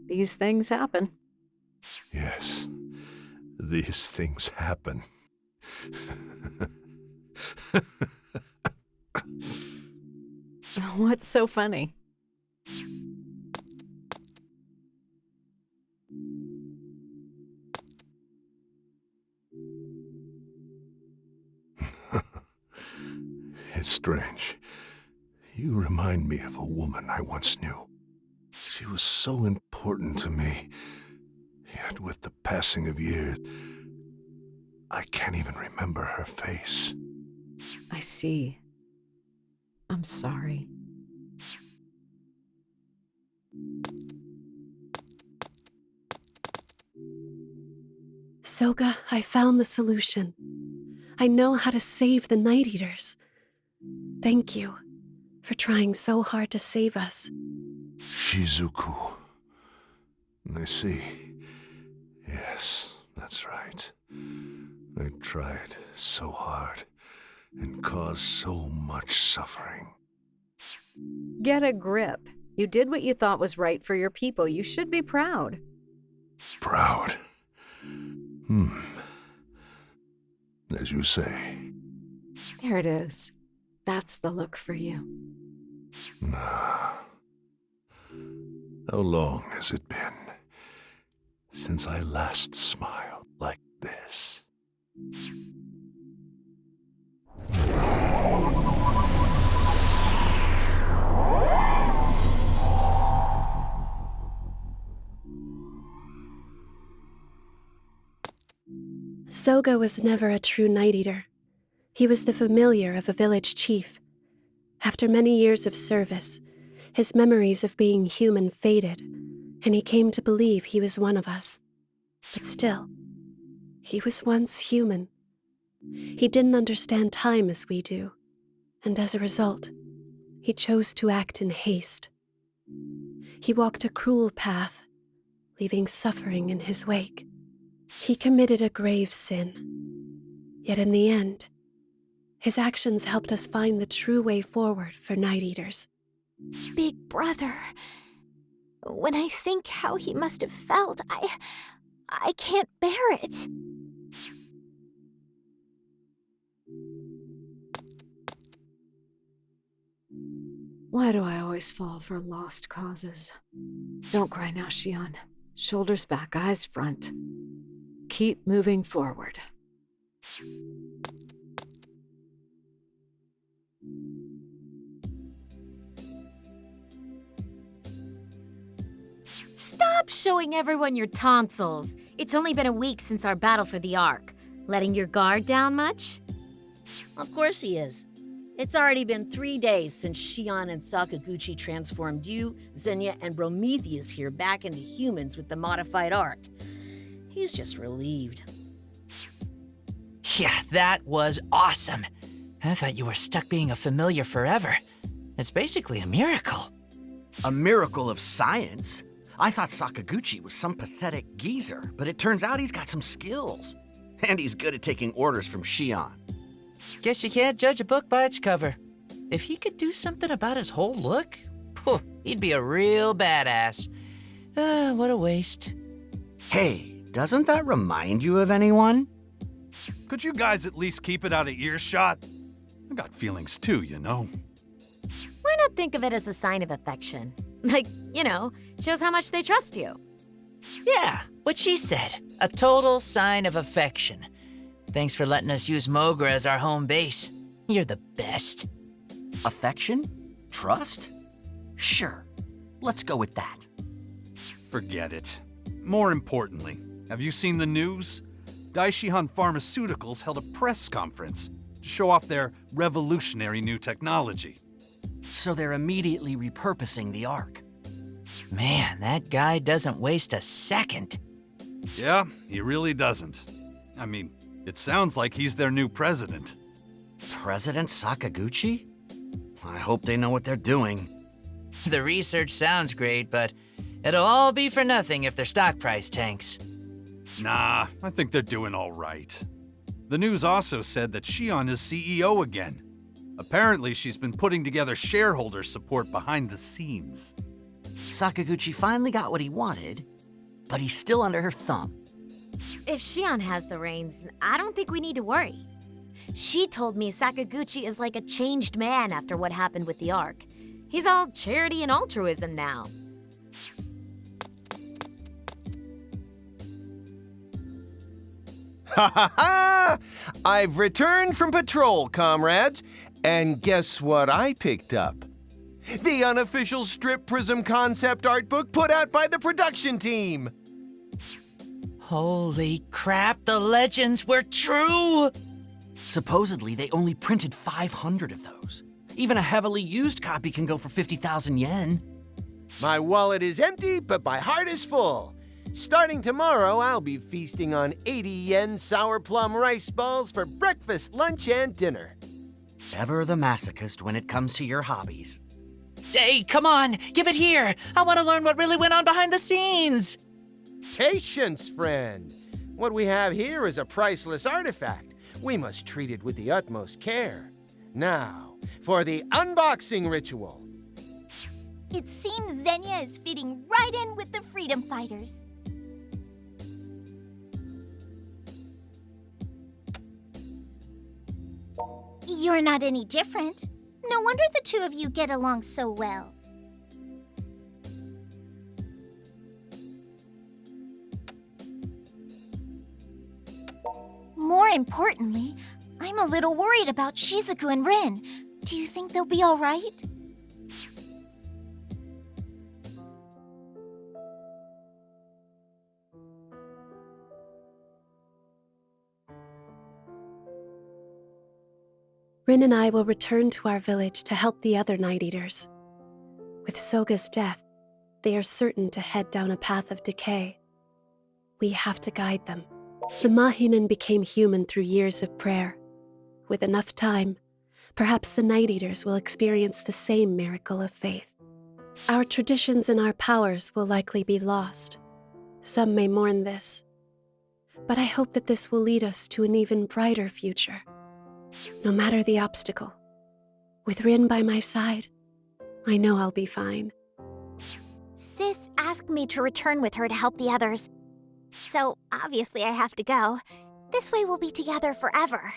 these things happen. Yes, these things happen. What's so funny? It's strange. You remind me of a woman I once knew. She was so important to me. Yet with the passing of years, I can't even remember her face. I see. I'm sorry. Soga, I found the solution. I know how to save the Night Eaters. Thank you for trying so hard to save us. Shizuku. I see. Yes, that's right. I tried so hard and caused so much suffering. Get a grip. You did what you thought was right for your people. You should be proud. Proud? As you say. There it is. That's the look for you. How long has it been since I last smiled like this? Soga was never a true Night Eater. He was the familiar of a village chief. After many years of service, his memories of being human faded, and he came to believe he was one of us. But still, he was once human. He didn't understand time as we do, and as a result, he chose to act in haste. He walked a cruel path, leaving suffering in his wake. He committed a grave sin. Yet in the end, his actions helped us find the true way forward for Night Eaters. Big brother, When I think how he must have felt, I can't bear it. Why do I always fall for lost causes? Don't cry now, Shion. Shoulders back, eyes front. Keep moving forward. Stop showing everyone your tonsils. It's only been a week since our battle for the Ark. Letting your guard down much? Of course he is. It's already been 3 days since Shion and Sakaguchi transformed you, Xenia, and Prometheus here back into humans with the modified Ark. He's just relieved. Yeah, that was awesome. I thought you were stuck being a familiar forever. It's basically a miracle. A miracle of science? I thought Sakaguchi was some pathetic geezer, but it turns out he's got some skills. And he's good at taking orders from Shion. Guess you can't judge a book by its cover. If he could do something about his whole look, he'd be a real badass. What a waste. Hey, doesn't that remind you of anyone? Could you guys at least keep it out of earshot? I got feelings too, you know. Why not think of it as a sign of affection? Like, shows how much they trust you. Yeah, what she said. A total sign of affection. Thanks for letting us use Mogra as our home base. You're the best. Affection? Trust? Sure. Let's go with that. Forget it. More importantly, have you seen the news? Daishihan Pharmaceuticals held a press conference to show off their revolutionary new technology. So they're immediately repurposing the Ark. Man, that guy doesn't waste a second. Yeah, he really doesn't. I mean, it sounds like he's their new president. President Sakaguchi? I hope they know what they're doing. The research sounds great, but it'll all be for nothing if their stock price tanks. Nah, I think they're doing all right. The news also said that Shion is CEO again. Apparently, she's been putting together shareholder support behind the scenes. Sakaguchi finally got what he wanted, but he's still under her thumb. If Shion has the reins, I don't think we need to worry. She told me Sakaguchi is like a changed man after what happened with the Ark. He's all charity and altruism now. Ha ha ha! I've returned from patrol, comrades, and guess what I picked up? The unofficial strip prism concept art book put out by the production team! Holy crap, the legends were true! Supposedly, they only printed 500 of those. Even a heavily used copy can go for 50,000 yen. My wallet is empty, but my heart is full. Starting tomorrow, I'll be feasting on 80 yen sour plum rice balls for breakfast, lunch, and dinner. Ever the masochist when it comes to your hobbies. Hey, come on, give it here! I want to learn what really went on behind the scenes! Patience, friend. What we have here is a priceless artifact. We must treat it with the utmost care. Now, for the unboxing ritual. It seems Xenia is fitting right in with the freedom fighters. You're not any different. No wonder the two of you get along so well. More importantly, I'm a little worried about Shizuku and Rin. Do you think they'll be all right? Rin and I will return to our village to help the other Night Eaters. With Soga's death, they are certain to head down a path of decay. We have to guide them. The Mahinen became human through years of prayer. With enough time, perhaps the Night Eaters will experience the same miracle of faith. Our traditions and our powers will likely be lost. Some may mourn this. But I hope that this will lead us to an even brighter future. No matter the obstacle, with Rin by my side, I know I'll be fine. Sis asked me to return with her to help the others. So, obviously I have to go. This way we'll be together forever.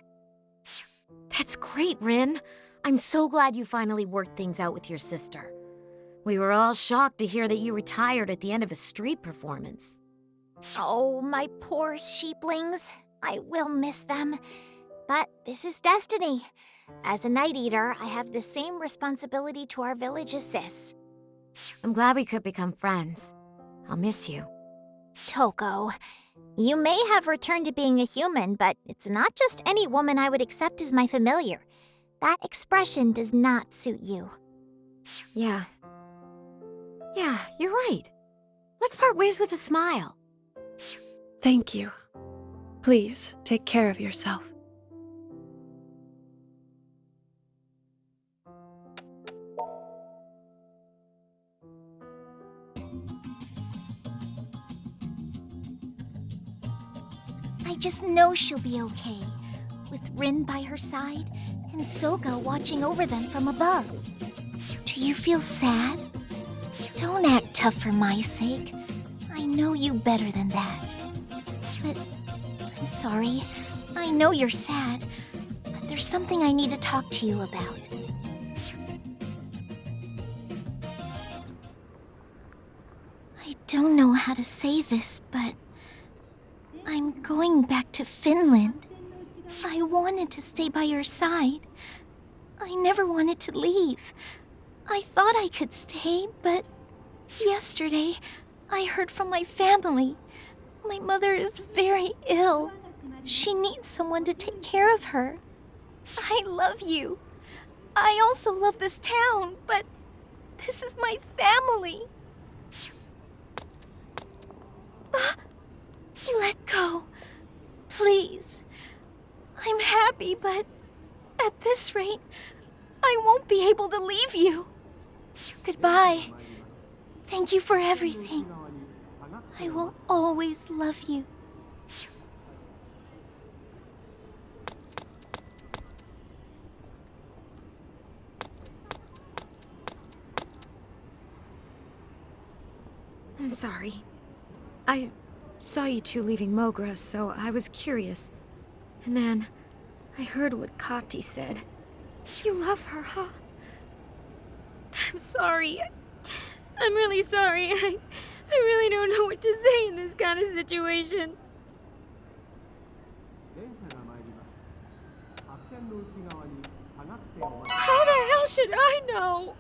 That's great, Rin. I'm so glad you finally worked things out with your sister. We were all shocked to hear that you retired at the end of a street performance. Oh, my poor sheeplings. I will miss them. But this is destiny. As a night eater, I have the same responsibility to our village as Sis. I'm glad we could become friends. I'll miss you. Toko, you may have returned to being a human, but it's not just any woman I would accept as my familiar. That expression does not suit you. Yeah, you're right. Let's part ways with a smile. Thank you. Please, take care of yourself. I just know she'll be okay, with Rin by her side and Soga watching over them from above. Do you feel sad? Don't act tough for my sake. I know you better than that. But I'm sorry. I know you're sad, but there's something I need to talk to you about. I don't know how to say this, but I'm going back to Finland. I wanted to stay by your side. I never wanted to leave. I thought I could stay, but yesterday I heard from my family. My mother is very ill. She needs someone to take care of her. I love you. I also love this town, but this is my family. Let go. Please. I'm happy, but at this rate, I won't be able to leave you. Goodbye. Thank you for everything. I will always love you. I'm sorry. I saw you two leaving Mogra, so I was curious. And then I heard what Kati said. You love her, huh? I'm sorry. I'm really sorry. I really don't know what to say in this kind of situation. How the hell should I know?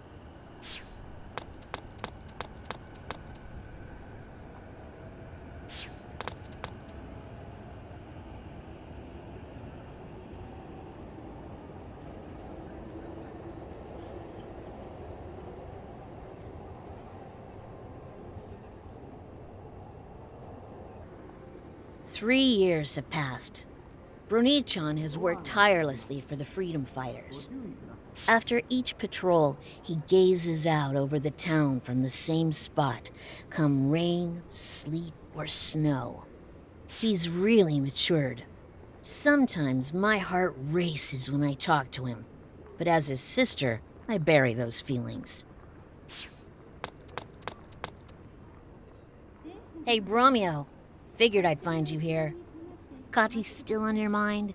Three years have passed. Bruni-chan has worked tirelessly for the freedom fighters. After each patrol, he gazes out over the town from the same spot, come rain, sleet, or snow. He's really matured. Sometimes my heart races when I talk to him, but as his sister, I bury those feelings. Hey, Bromeo. Figured I'd find you here. Kati's still on your mind?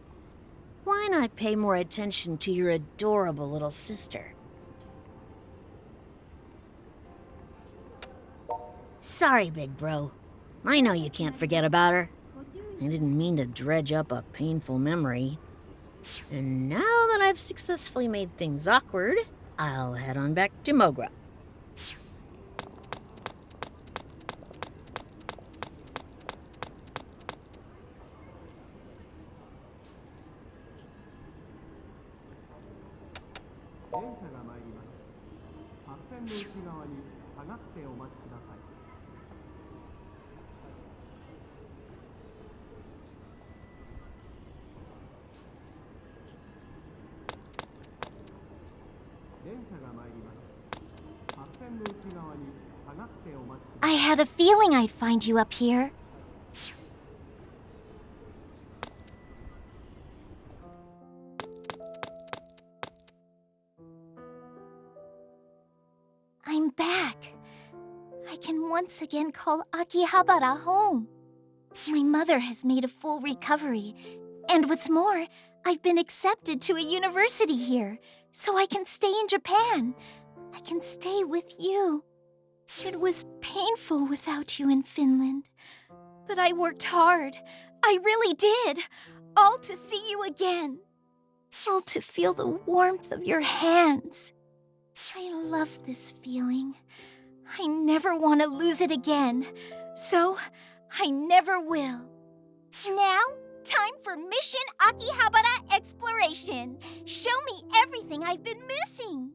Why not pay more attention to your adorable little sister? Sorry, big bro. I know you can't forget about her. I didn't mean to dredge up a painful memory. And now that I've successfully made things awkward, I'll head on back to Mogra. I had a feeling I'd find you up here. I'm back. I once again call Akihabara home. My mother has made a full recovery, and what's more, I've been accepted to a university here, so I can stay in Japan. I can stay with you. It was painful without you in Finland, but I worked hard. I really did. All to see you again. All to feel the warmth of your hands. I love this feeling. I never want to lose it again, so I never will. Now, time for Mission Akihabara Exploration. Show me everything I've been missing.